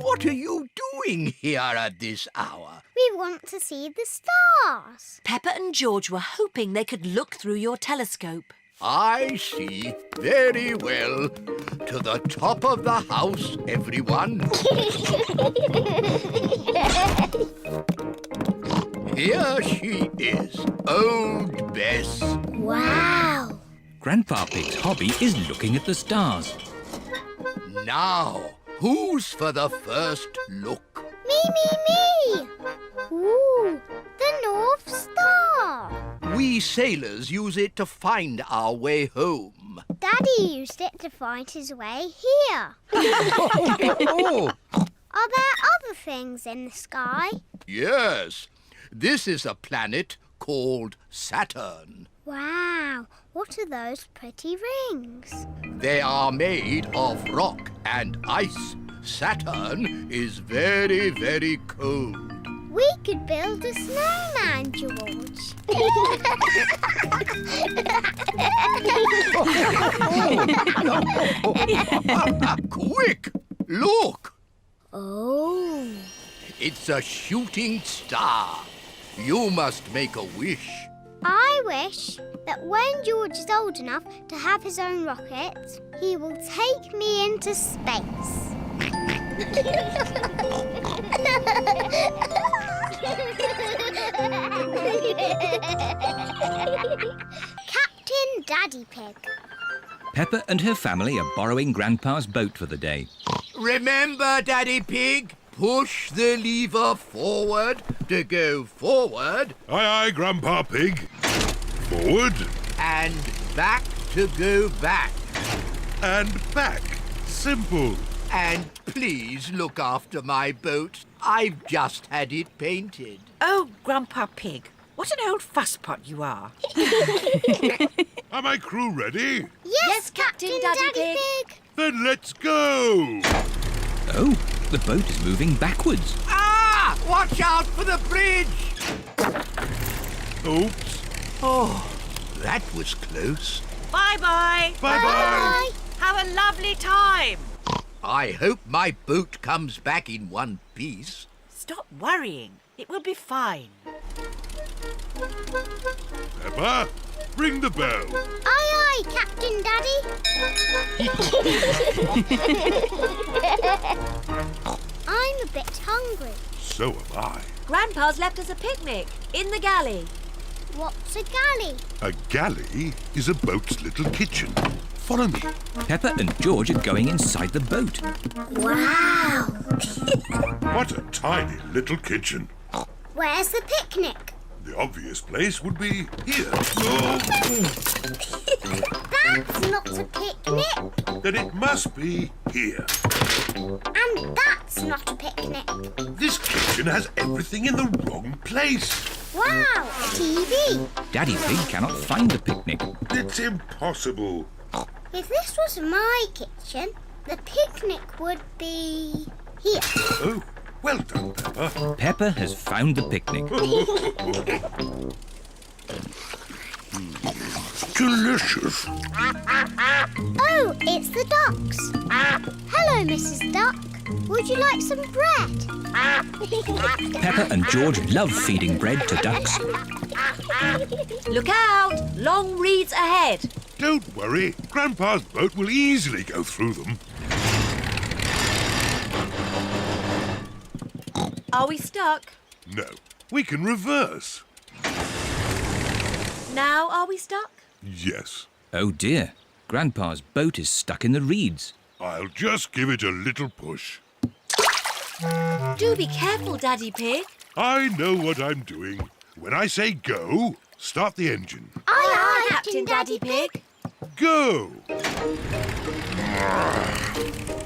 What are you doing here at this hour? We want to see the stars. Peppa and George were hoping they could look through your telescope. I see. Very well. To the top of the house, everyone. Here she is, old Bess. Wow! Grandpa Pig's hobby is looking at the stars. Now, who's for the first look? Me! Ooh, the North Star. We sailors use it to find our way home. from? Daddy used it to find his way here. Are there other things in the sky? Yes. This is a planet called Saturn. Wow, what are those pretty rings? They are made of rock and ice. Saturn is very, very cold. We could build a snowman, George. Quick! Look! Oh. It's a shooting star. You must make a wish. I wish that when George is old enough to have his own rocket, he will take me into space. Captain Daddy Pig. Peppa and her family are borrowing Grandpa's boat for the day. Remember, Daddy Pig, push the lever forward to go forward. Aye, aye, Grandpa Pig. Forward. And back to go back. And back. Simple. And please look after my boat. I've just had it painted. Oh, Grandpa Pig, what an old fusspot you are. Are my crew ready? Yes, Captain Daddy Pig. Then let's go. Oh, the boat is moving backwards. Ah! Watch out for the bridge! Oops. Oh, that was close. Bye-bye. Bye-bye. Have a lovely time. I hope my boat comes back in one piece. Stop worrying. It will be fine. Peppa, ring the bell. Aye, aye, Captain Daddy. I'm a bit hungry. So am I. Grandpa's left us a picnic in the galley. What's a galley? A galley is a boat's little kitchen. Follow me. Peppa and George are going inside the boat. Wow. What a tiny little kitchen. Where's the picnic? The obvious place would be here. Oh. That's not a picnic. Then it must be here. And that's not a picnic. This kitchen has everything in the wrong place. Wow, a TV. Daddy Pig cannot find the picnic. It's impossible. If this was my kitchen, the picnic would be here. Oh, well done, Peppa. Peppa has found the picnic. Delicious. Oh, it's the ducks. Hello, Mrs. Duck. Would you like some bread? Peppa and George love feeding bread to ducks. Look out! Long reeds ahead. Don't worry. Grandpa's boat will easily go through them. Are we stuck? No, we can reverse. Now are we stuck? Yes. Oh dear, Grandpa's boat is stuck in the reeds. I'll just give it a little push. Do be careful, Daddy Pig. I know what I'm doing. When I say go, start the engine. Aye, aye, Captain Daddy Pig. Go!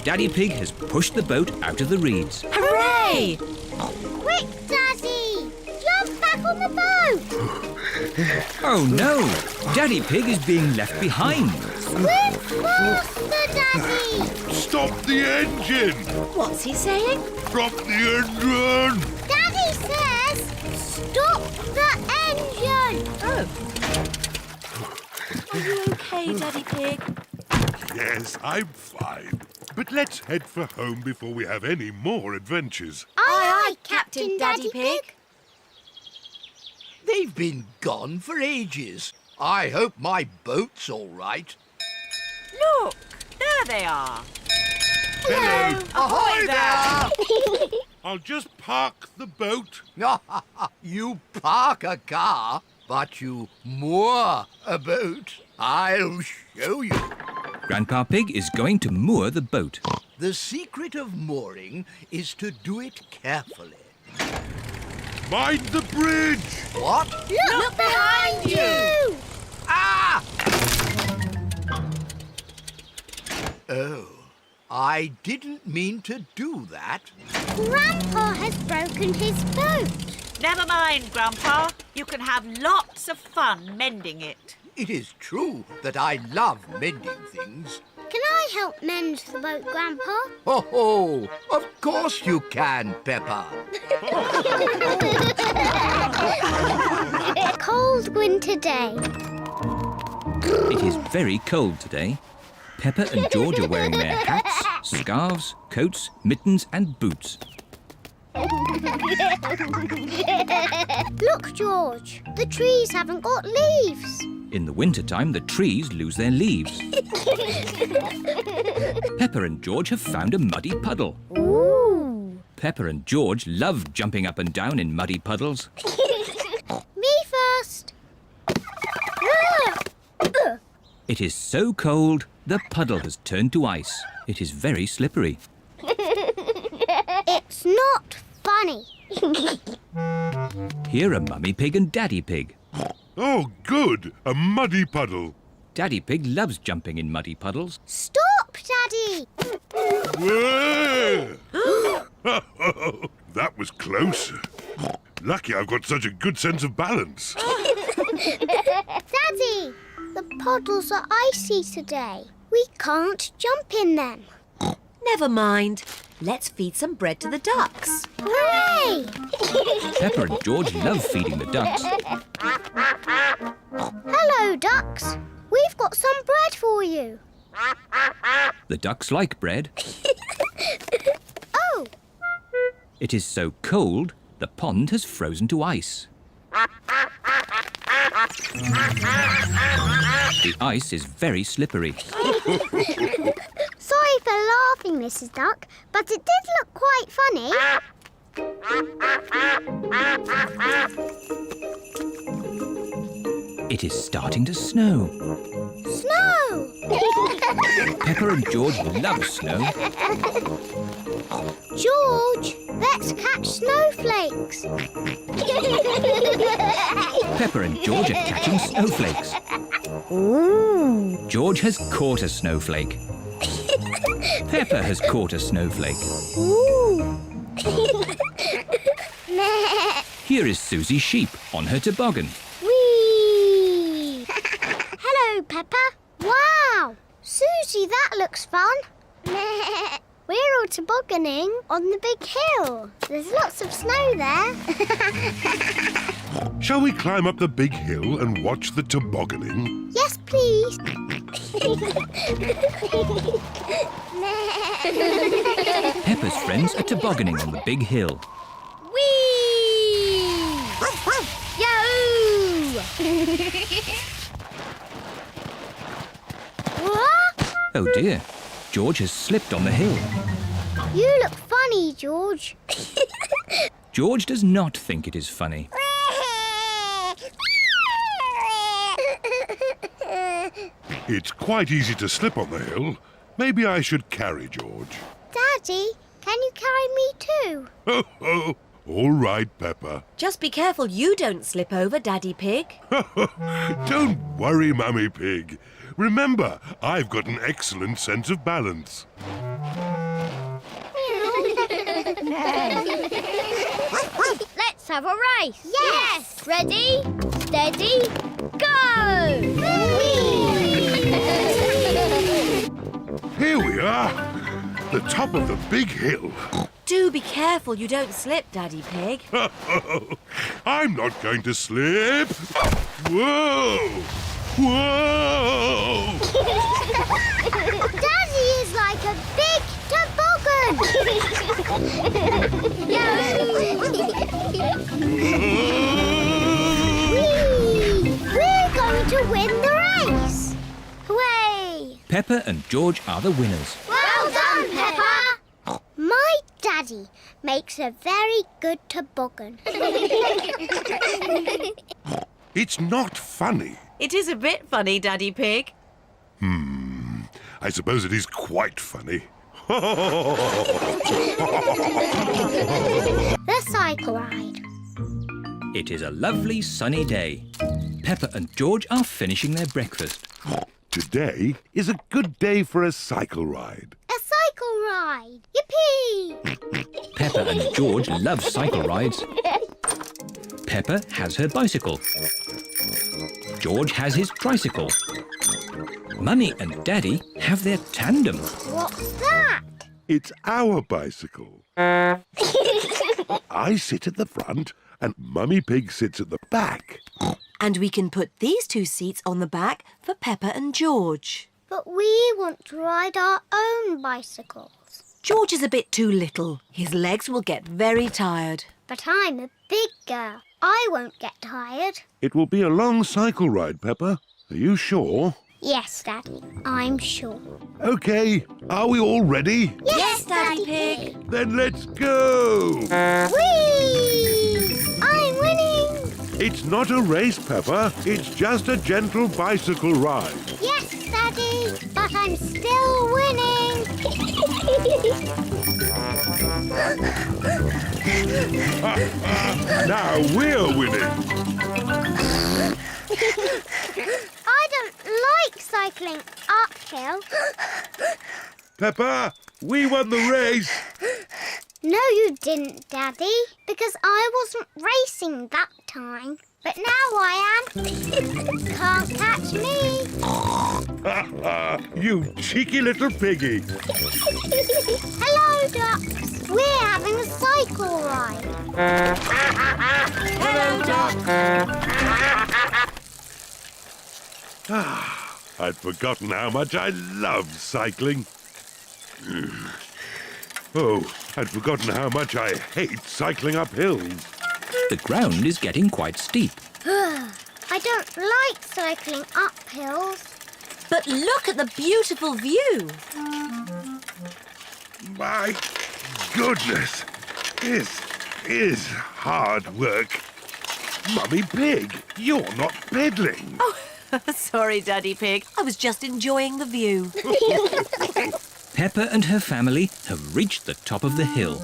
Daddy Pig has pushed the boat out of the reeds. Hooray! Quick, Daddy! Jump back on the boat! Oh no! Daddy Pig is being left behind. Swim faster, Daddy! Stop the engine! What's he saying? Stop the engine! Daddy says, stop the engine! Oh. Are you okay, Daddy Pig? Yes, I'm fine. But let's head for home before we have any more adventures. Aye, aye, Captain Daddy Pig. They've been gone for ages. I hope my boat's all right. Look, there they are. Hello! Ahoy there! I'll just park the boat. You park a car, but you moor a boat. I'll show you. Grandpa Pig is going to moor the boat. The secret of mooring is to do it carefully. Mind the bridge! What? Look behind you! Ah! I didn't mean to do that. Grandpa has broken his boat. Never mind, Grandpa. You can have lots of fun mending it. It is true that I love mending things. Can I help mend the boat, Grandpa? Oh, of course you can, Peppa. Cold winter day. It is very cold today. Peppa and George are wearing their hats, scarves, coats, mittens and boots. Look, George. The trees haven't got leaves. In the wintertime, the trees lose their leaves. Peppa and George have found a muddy puddle. Ooh. Peppa and George love jumping up and down in muddy puddles. Me first. It is so cold, the puddle has turned to ice. It is very slippery. It's not funny. Here are Mummy Pig and Daddy Pig. Oh, good! A muddy puddle. Daddy Pig loves jumping in muddy puddles. Stop, Daddy. Whoa! That was close. Lucky I've got such a good sense of balance. Daddy, the puddles are icy today. We can't jump in them. Never mind. Let's feed some bread to the ducks. Hooray! Peppa and George love feeding the ducks. Hello, ducks. We've got some bread for you. The ducks like bread. Oh! It is so cold, the pond has frozen to ice. The ice is very slippery. Sorry for laughing, Mrs. Duck, but it did look quite funny. It is starting to snow. Snow! Peppa and George love snow. George, let's catch snowflakes. Peppa and George are catching snowflakes. Ooh. George has caught a snowflake. Peppa has caught a snowflake. Ooh. Here is Susie Sheep on her toboggan. Whee! Hello, Peppa. Wow! Susie, that looks fun. We're all tobogganing on the big hill. There's lots of snow there. Shall we climb up the big hill and watch the tobogganing? Yes, please. Peppa's friends are tobogganing on the big hill. Whee! Yahoo! What? Oh dear, George has slipped on the hill. You look funny, George. George does not think it is funny. It's quite easy to slip on the hill. Maybe I should carry George. Daddy, can you carry me too? Oh, all right, Peppa. Just be careful you don't slip over, Daddy Pig. Don't worry, Mummy Pig. Remember, I've got an excellent sense of balance. Let's have a race. Yes! Ready, steady, go! Here we are, the top of the big hill. Do be careful you don't slip, Daddy Pig. I'm not going to slip. Whoa! Whoa! Daddy is like a big toboggan. We're going to win the race. Hooray! Peppa and George are the winners. Well done, Peppa. My daddy makes a very good toboggan. It's not funny. It is a bit funny, Daddy Pig. I suppose it is quite funny. The cycle ride. It is a lovely sunny day. Peppa and George are finishing their breakfast. Today is a good day for a cycle ride. A cycle ride. Yippee! Peppa and George love cycle rides. Peppa has her bicycle. George has his tricycle. Mummy and Daddy have their tandem. What's that? It's our bicycle. I sit at the front and Mummy Pig sits at the back. And we can put these 2 seats on the back for Peppa and George. But we want to ride our own bicycles. George is a bit too little. His legs will get very tired. But I'm a big girl. I won't get tired. It will be a long cycle ride, Peppa. Are you sure? Yes, Daddy, I'm sure. OK, are we all ready? Yes, Daddy Pig. Then let's go! Whee! I'm winning! It's not a race, Peppa. It's just a gentle bicycle ride. Yes, Daddy, but I'm still winning. Now we're winning. I don't like cycling uphill. Peppa, we won the race. No, you didn't, Daddy, because I wasn't racing that time. But now I am. Can't catch me. You cheeky little piggy. Hello, ducks. We're having a cycle ride. Hello, Duck. I'd forgotten how much I love cycling. Oh, I'd forgotten how much I hate cycling up hills. The ground is getting quite steep. I don't like cycling up hills. But look at the beautiful view. My goodness, this is hard work. Mummy Pig, you're not pedaling. Oh, sorry, Daddy Pig. I was just enjoying the view. Peppa and her family have reached the top of the hill.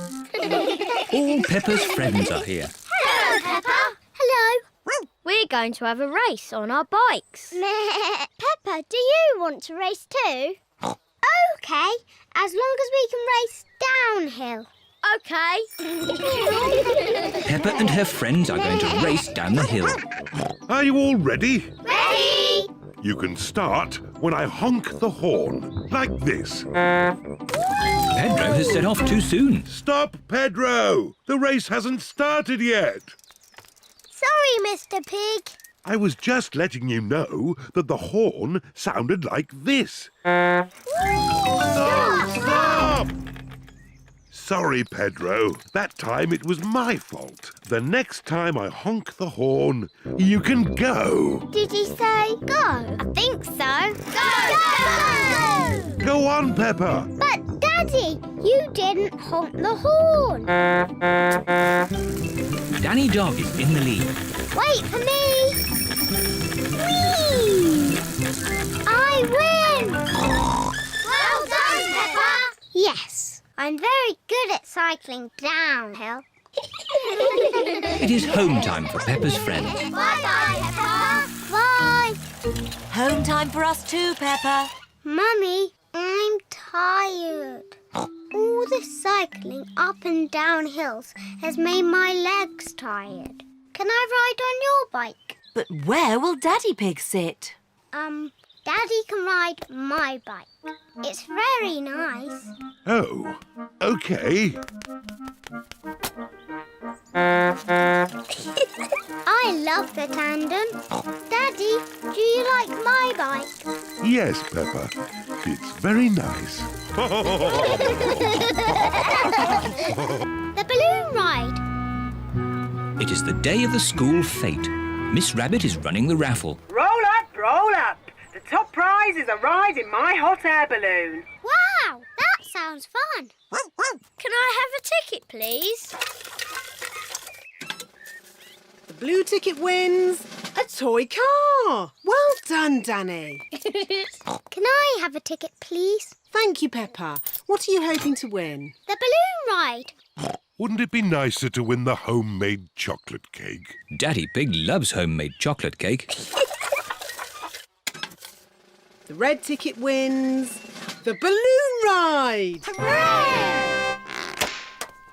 All Peppa's friends are here. Hello, Peppa. Hello. We're going to have a race on our bikes. Peppa, do you want to race too? OK, as long as we can race downhill. OK. Peppa and her friends are going to race down the hill. Are you all ready? Ready? You can start when I honk the horn, like this. Pedro has set off too soon. Stop, Pedro! The race hasn't started yet. Sorry, Mr. Pig. I was just letting you know that the horn sounded like this. Stop! Sorry, Pedro. That time it was my fault. The next time I honk the horn, you can go. Did he say go? I think so. Go! Go on, Peppa. But, Daddy, you didn't honk the horn. Danny Dog is in the lead. Wait for me. Whee! I win! Well done, Peppa. Yes, I'm very good at cycling downhill. It is home time for Peppa's friends. Bye-bye, Peppa. Bye. Home time for us too, Peppa. Mummy, I'm tired. All the cycling up and down hills has made my legs tired. Can I ride on your bike? But where will Daddy Pig sit? Daddy can ride my bike. It's very nice. Oh, OK. I love the tandem. Daddy, do you like my bike? Yes, Peppa. It's very nice. The balloon ride. It is the day of the school fete. Miss Rabbit is running the raffle. Roll up, roll up. The top prize is a ride in my hot air balloon. Wow, that sounds fun. Can I have a ticket, please? The blue ticket wins a toy car. Well done, Danny. Can I have a ticket, please? Thank you, Peppa. What are you hoping to win? The balloon ride. Wouldn't it be nicer to win the homemade chocolate cake? Daddy Pig loves homemade chocolate cake. The red ticket wins the balloon ride! Hooray!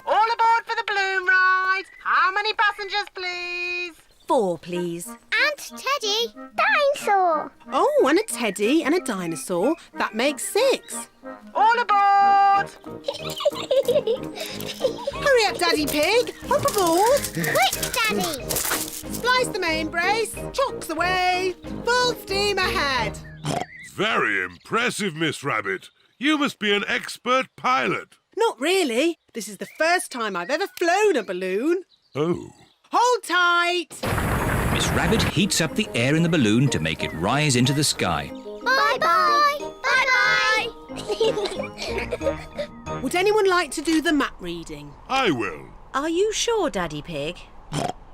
All aboard for the balloon ride. How many passengers, please? 4, please. And Teddy, dinosaur. Oh, and a teddy and a dinosaur. That makes 6. All aboard! Hurry up, Daddy Pig. Hop aboard. Quick, Daddy. Splice the main brace. Chocks away. Full steam ahead. Very impressive, Miss Rabbit. You must be an expert pilot. Not really. This is the first time I've ever flown a balloon. Oh. Hold tight. Miss Rabbit heats up the air in the balloon to make it rise into the sky. Bye-bye. Bye-bye. Would anyone like to do the map reading? I will. Are you sure, Daddy Pig?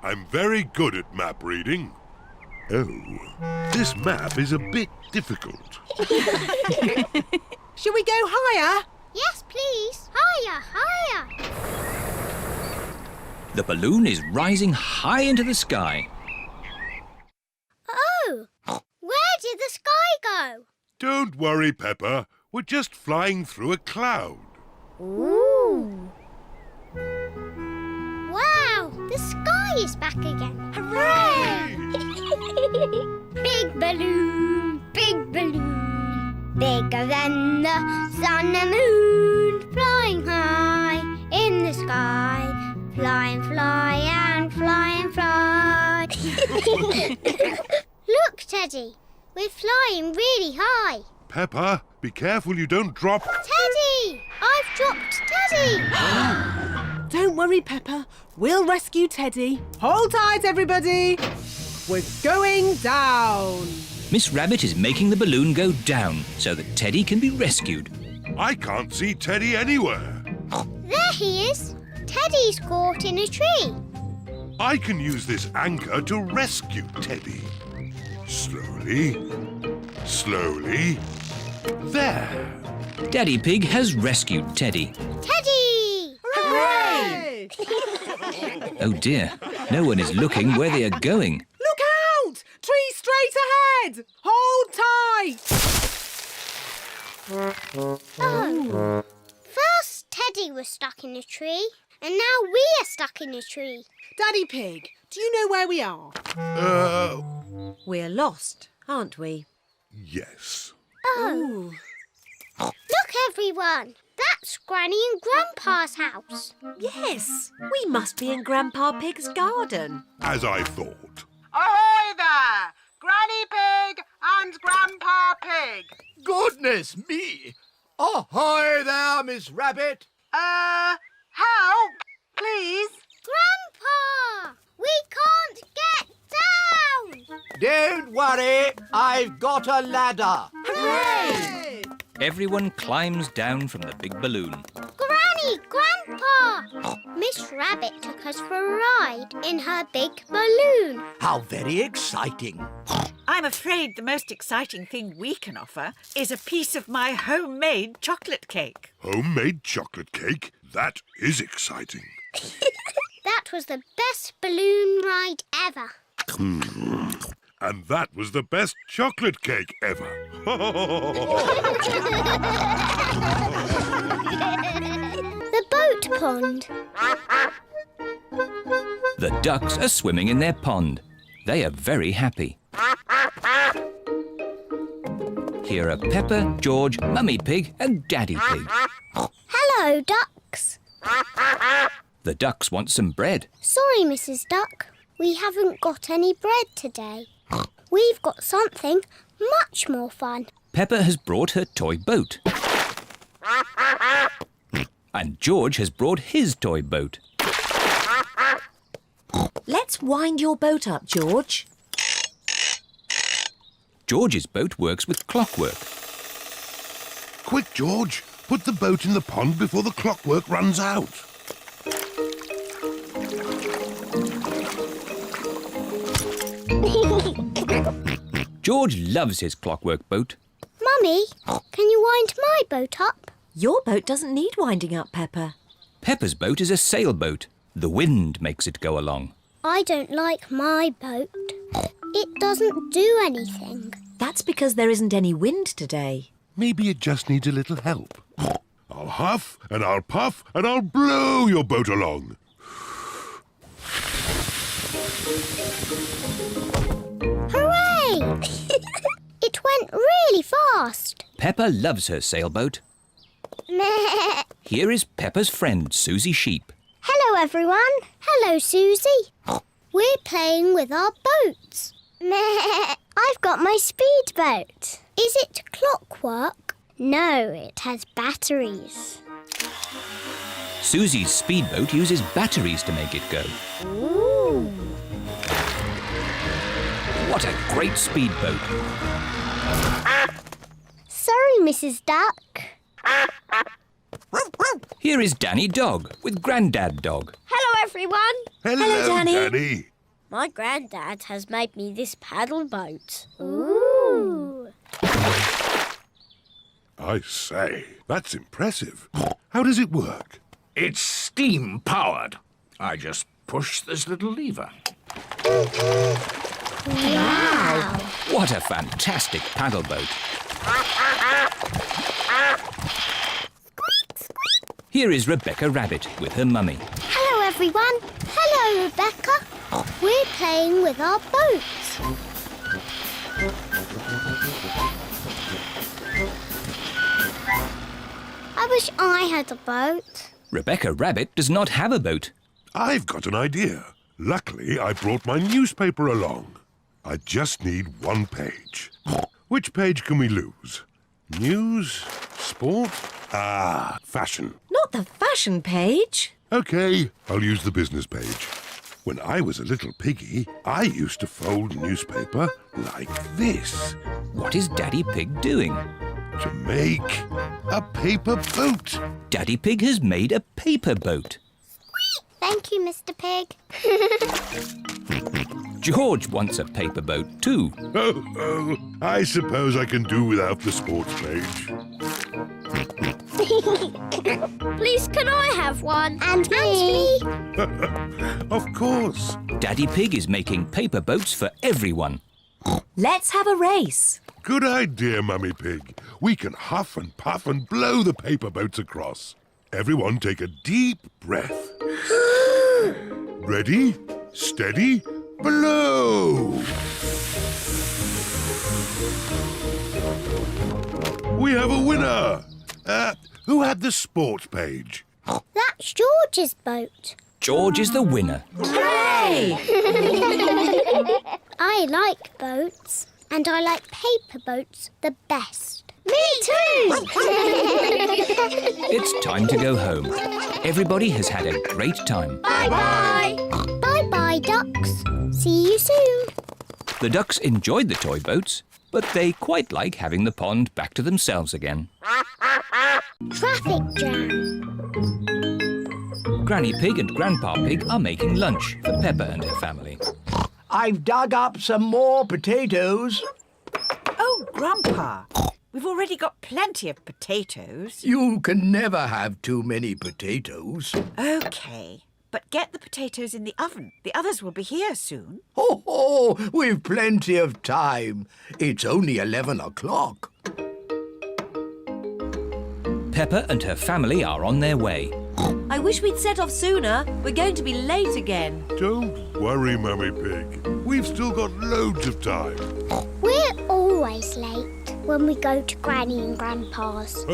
I'm very good at map reading. Oh, this map is a bit difficult. Shall we go higher? Yes, please. Higher, higher. The balloon is rising high into the sky. Oh, where did the sky go? Don't worry, Peppa. We're just flying through a cloud. Ooh. Wow, the sky is back again. Hooray! Big balloon, bigger than the sun and moon, flying high in the sky, fly and fly and fly and fly. Look, Teddy, we're flying really high. Peppa, be careful you don't drop... Teddy! I've dropped Teddy! Don't worry, Peppa. We'll rescue Teddy. Hold tight, everybody. We're going down. Miss Rabbit is making the balloon go down so that Teddy can be rescued. I can't see Teddy anywhere. There he is. Teddy's caught in a tree. I can use this anchor to rescue Teddy. Slowly. Slowly. There. Daddy Pig has rescued Teddy. Teddy! Hooray! Oh dear, no one is looking where they are going. Look out! Tree straight ahead! Hold tight! Oh. First Teddy was stuck in a tree, and now we are stuck in a tree. Daddy Pig, do you know where we are? We're lost, aren't we? Yes. Oh. Look, everyone. That's Granny and Grandpa's house. Yes, we must be in Grandpa Pig's garden. As I thought. Ahoy there! Granny Pig and Grandpa Pig. Goodness me! Ahoy there, Miss Rabbit! Help, please. Grandpa! We can't get down! Don't worry, I've got a ladder. Hooray! Everyone climbs down from the big balloon. Granny, Grandpa! Miss Rabbit took us for a ride in her big balloon. How very exciting. I'm afraid the most exciting thing we can offer is a piece of my homemade chocolate cake. Homemade chocolate cake? That is exciting. That was the best balloon ride ever. And that was the best chocolate cake ever. The boat pond. The ducks are swimming in their pond. They are very happy. Here are Peppa, George, Mummy Pig and Daddy Pig. Hello, ducks. The ducks want some bread. Sorry, Mrs. Duck. We haven't got any bread today. We've got something much more fun. Peppa has brought her toy boat. And George has brought his toy boat. Let's wind your boat up, George. George's boat works with clockwork. Quick, George. Put the boat in the pond before the clockwork runs out. George loves his clockwork boat. Mummy, can you wind my boat up? Your boat doesn't need winding up, Peppa. Peppa's boat is a sailboat. The wind makes it go along. I don't like my boat. It doesn't do anything. That's because there isn't any wind today. Maybe it just needs a little help. I'll huff and I'll puff and I'll blow your boat along. Hooray! It went really fast. Peppa loves her sailboat. Meh. Here is Peppa's friend, Susie Sheep. Hello, everyone. Hello, Susie. We're playing with our boats. Meh. I've got my speedboat. Is it clockwork? No, it has batteries. Susie's speedboat uses batteries to make it go. Ooh. What a great speedboat. Sorry, Mrs. Duck. Here is Danny Dog with Grandad Dog. Hello, everyone. Hello, Danny. My granddad has made me this paddle boat. Ooh. I say, that's impressive. How does it work? It's steam-powered. I just push this little lever. Wow. What a fantastic paddle boat. Here is Rebecca Rabbit with her mummy. Hello, everyone. Hello, Rebecca. We're playing with our boats. I wish I had a boat. Rebecca Rabbit does not have a boat. I've got an idea. Luckily, I brought my newspaper along. I just need one page. Which page can we lose? News? Sport? Ah, fashion. Not the fashion page. OK, I'll use the business page. When I was a little piggy, I used to fold newspaper like this. What is Daddy Pig doing? To make a paper boat. Daddy Pig has made a paper boat. Thank you, Mr. Pig. George wants a paper boat too. Oh, I suppose I can do without the sports page. Please, can I have one? And me. Of course. Daddy Pig is making paper boats for everyone. Let's have a race. Good idea, Mummy Pig. We can huff and puff and blow the paper boats across. Everyone take a deep breath. Ready, steady, blow! We have a winner! Who had the sports page? That's George's boat. George is the winner. Hooray! I like boats, and I like paper boats the best. Me too! It's time to go home. Everybody has had a great time. Bye-bye. Bye-bye, ducks. See you soon. The ducks enjoyed the toy boats, but they quite like having the pond back to themselves again. Traffic jam. Granny Pig and Grandpa Pig are making lunch for Peppa and her family. I've dug up some more potatoes. Oh, Grandpa, we've already got plenty of potatoes. You can never have too many potatoes. OK, but get the potatoes in the oven. The others will be here soon. Oh, we've plenty of time. It's only 11 o'clock. Peppa and her family are on their way. I wish we'd set off sooner. We're going to be late again. Don't worry, Mummy Pig. We've still got loads of time. We're always late when we go to Granny and Grandpa's.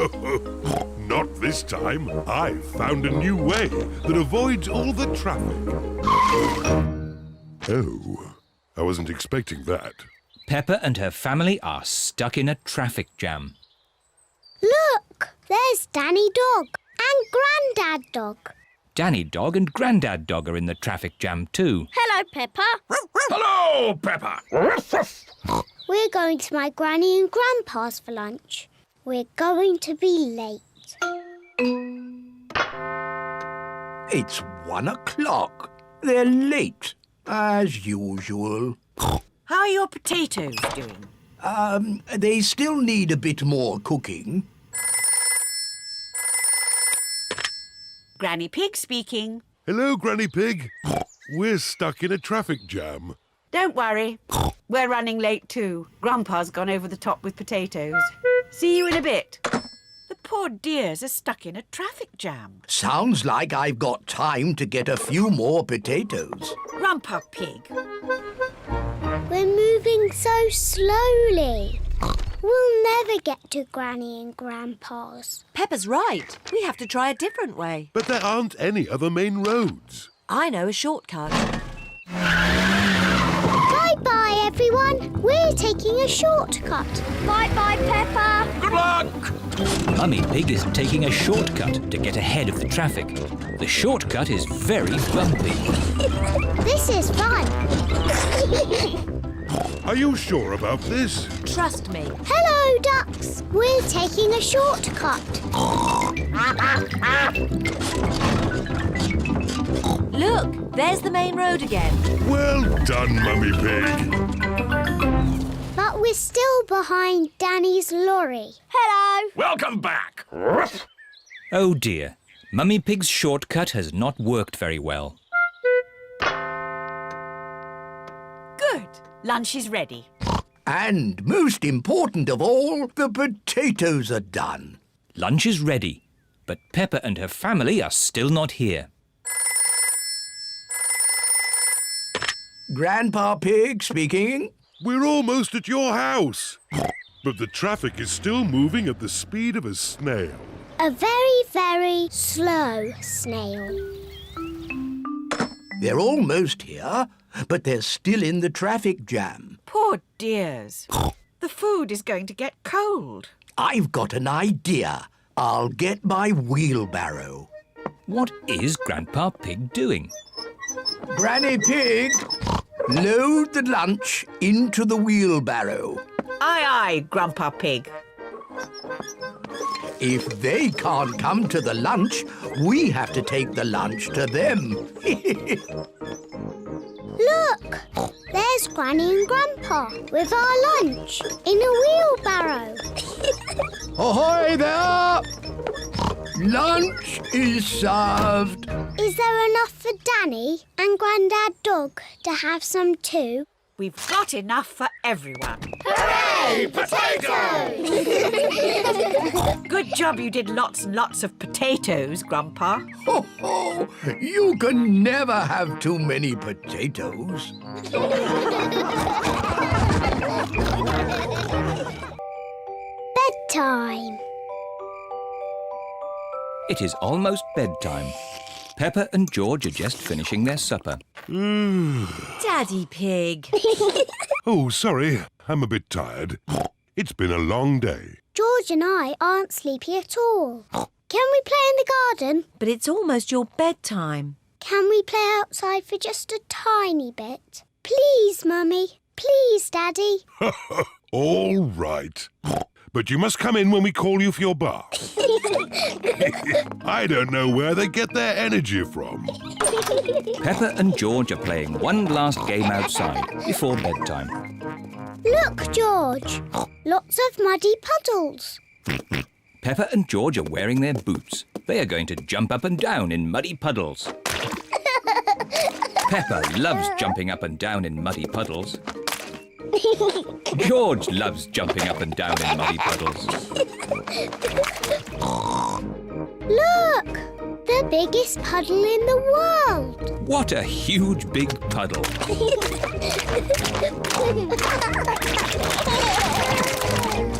Not this time. I've found a new way that avoids all the traffic. Oh, I wasn't expecting that. Peppa and her family are stuck in a traffic jam. Look, there's Danny Dog and Grandad Dog. Danny Dog and Grandad Dog are in the traffic jam too. Hello, Peppa. Hello, Peppa. We're going to my Granny and Grandpa's for lunch. We're going to be late. It's 1 o'clock. They're late, as usual. How are your potatoes doing? They still need a bit more cooking. Granny Pig speaking. Hello, Granny Pig. We're stuck in a traffic jam. Don't worry. We're running late too. Grandpa's gone over the top with potatoes. See you in a bit. The poor dears are stuck in a traffic jam. Sounds like I've got time to get a few more potatoes. Grandpa Pig. We're moving so slowly. We'll never get to Granny and Grandpa's. Peppa's right. We have to try a different way. But there aren't any other main roads. I know a shortcut. Bye-bye, everyone. We're taking a shortcut. Bye-bye, Peppa. Good luck! Mummy Pig is taking a shortcut to get ahead of the traffic. The shortcut is very bumpy. This is fun. Are you sure about this? Trust me. Hello, ducks. We're taking a shortcut. Look, there's the main road again. Well done, Mummy Pig. But we're still behind Danny's lorry. Hello. Welcome back. Oh dear, Mummy Pig's shortcut has not worked very well. Good. Lunch is ready. And most important of all, the potatoes are done. Lunch is ready, but Peppa and her family are still not here. Grandpa Pig speaking. We're almost at your house. But the traffic is still moving at the speed of a snail. A very, very slow snail. They're almost here, but they're still in the traffic jam. Poor dears. The food is going to get cold. I've got an idea. I'll get my wheelbarrow. What is Grandpa Pig doing? Granny Pig, load the lunch into the wheelbarrow. Aye, aye, Grandpa Pig. If they can't come to the lunch, we have to take the lunch to them. Look, there's Granny and Grandpa with our lunch in a wheelbarrow. Ahoy there! Lunch is served. Is there enough for Danny and Grandad Dog to have some too? We've got enough for everyone. Hooray! Potatoes! Good job you did lots and lots of potatoes, Grandpa. Ho, ho! You can never have too many potatoes. Bedtime. It is almost bedtime. Peppa and George are just finishing their supper. Daddy Pig. Oh, sorry. I'm a bit tired. It's been a long day. George and I aren't sleepy at all. Can we play in the garden? But it's almost your bedtime. Can we play outside for just a tiny bit? Please, Mummy. Please, Daddy. All right. But you must come in when we call you for your bath. I don't know where they get their energy from. Peppa and George are playing one last game outside before bedtime. Look, George. Lots of muddy puddles. Peppa and George are wearing their boots. They are going to jump up and down in muddy puddles. Peppa loves jumping up and down in muddy puddles. George loves jumping up and down in muddy puddles. Look! The biggest puddle in the world. What a huge big puddle.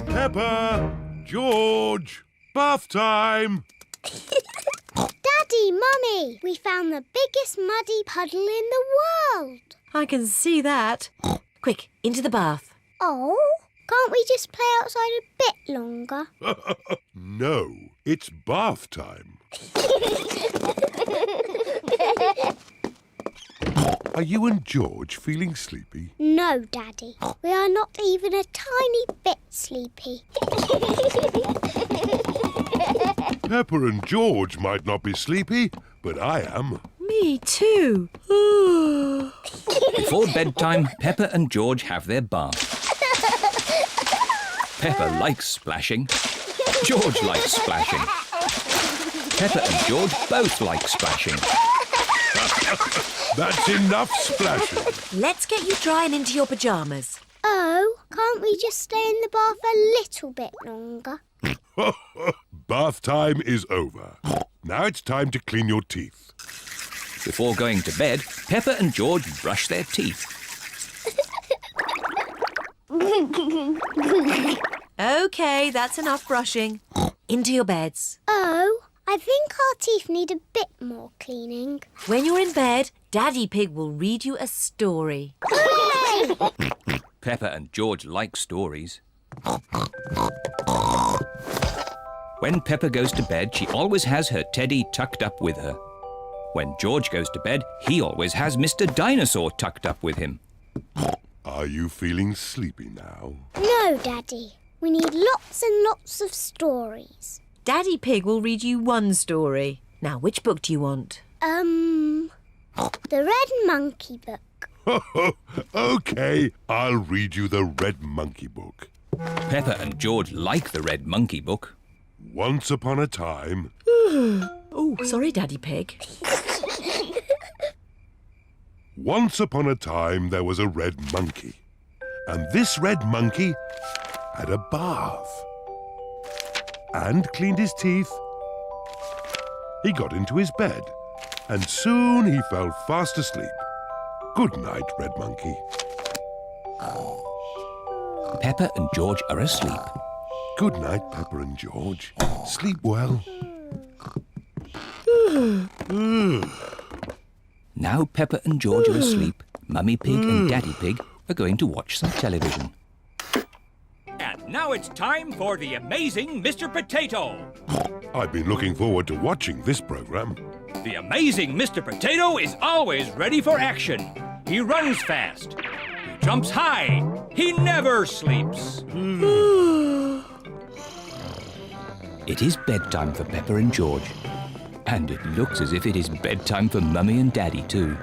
Peppa! George! Bath time! Daddy, Mummy, we found the biggest muddy puddle in the world. I can see that. Quick, into the bath. Oh, can't we just play outside a bit longer? No, it's bath time. Are you and George feeling sleepy? No, Daddy. We are not even a tiny bit sleepy. Peppa and George might not be sleepy, but I am. Me too. Before bedtime, Peppa and George have their bath. Peppa likes splashing. George likes splashing. Peppa and George both like splashing. That's enough splashing. Let's get you dry and into your pyjamas. Oh, can't Can't we just stay in the bath a little bit longer? Bath time is over. Now it's time to clean your teeth. Before going to bed, Peppa and George brush their teeth. OK, that's enough brushing. Into your beds. Oh, I think our teeth need a bit more cleaning. When you're in bed, Daddy Pig will read you a story. Hooray! Peppa and George like stories. When Peppa goes to bed, she always has her teddy tucked up with her. When George goes to bed, he always has Mr. Dinosaur tucked up with him. Are you feeling sleepy now? No, Daddy. We need lots and lots of stories. Daddy Pig will read you one story. Now, which book do you want? The Red Monkey book. OK, I'll read you the Red Monkey book. Peppa and George like the Red Monkey book. Once upon a time... Oh, sorry, Daddy Pig. Once upon a time there was a red monkey. And this red monkey had a bath. And cleaned his teeth. He got into his bed. And soon he fell fast asleep. Good night, Red Monkey. Peppa and George are asleep. Good night, Peppa and George. Sleep well. Now Peppa and George are asleep, Mummy Pig and Daddy Pig are going to watch some television. And now it's time for the amazing Mr. Potato. I've been looking forward to watching this program. The amazing Mr. Potato is always ready for action. He runs fast. He jumps high. He never sleeps. It is bedtime for Peppa and George. And it looks as if it is bedtime for Mummy and Daddy too.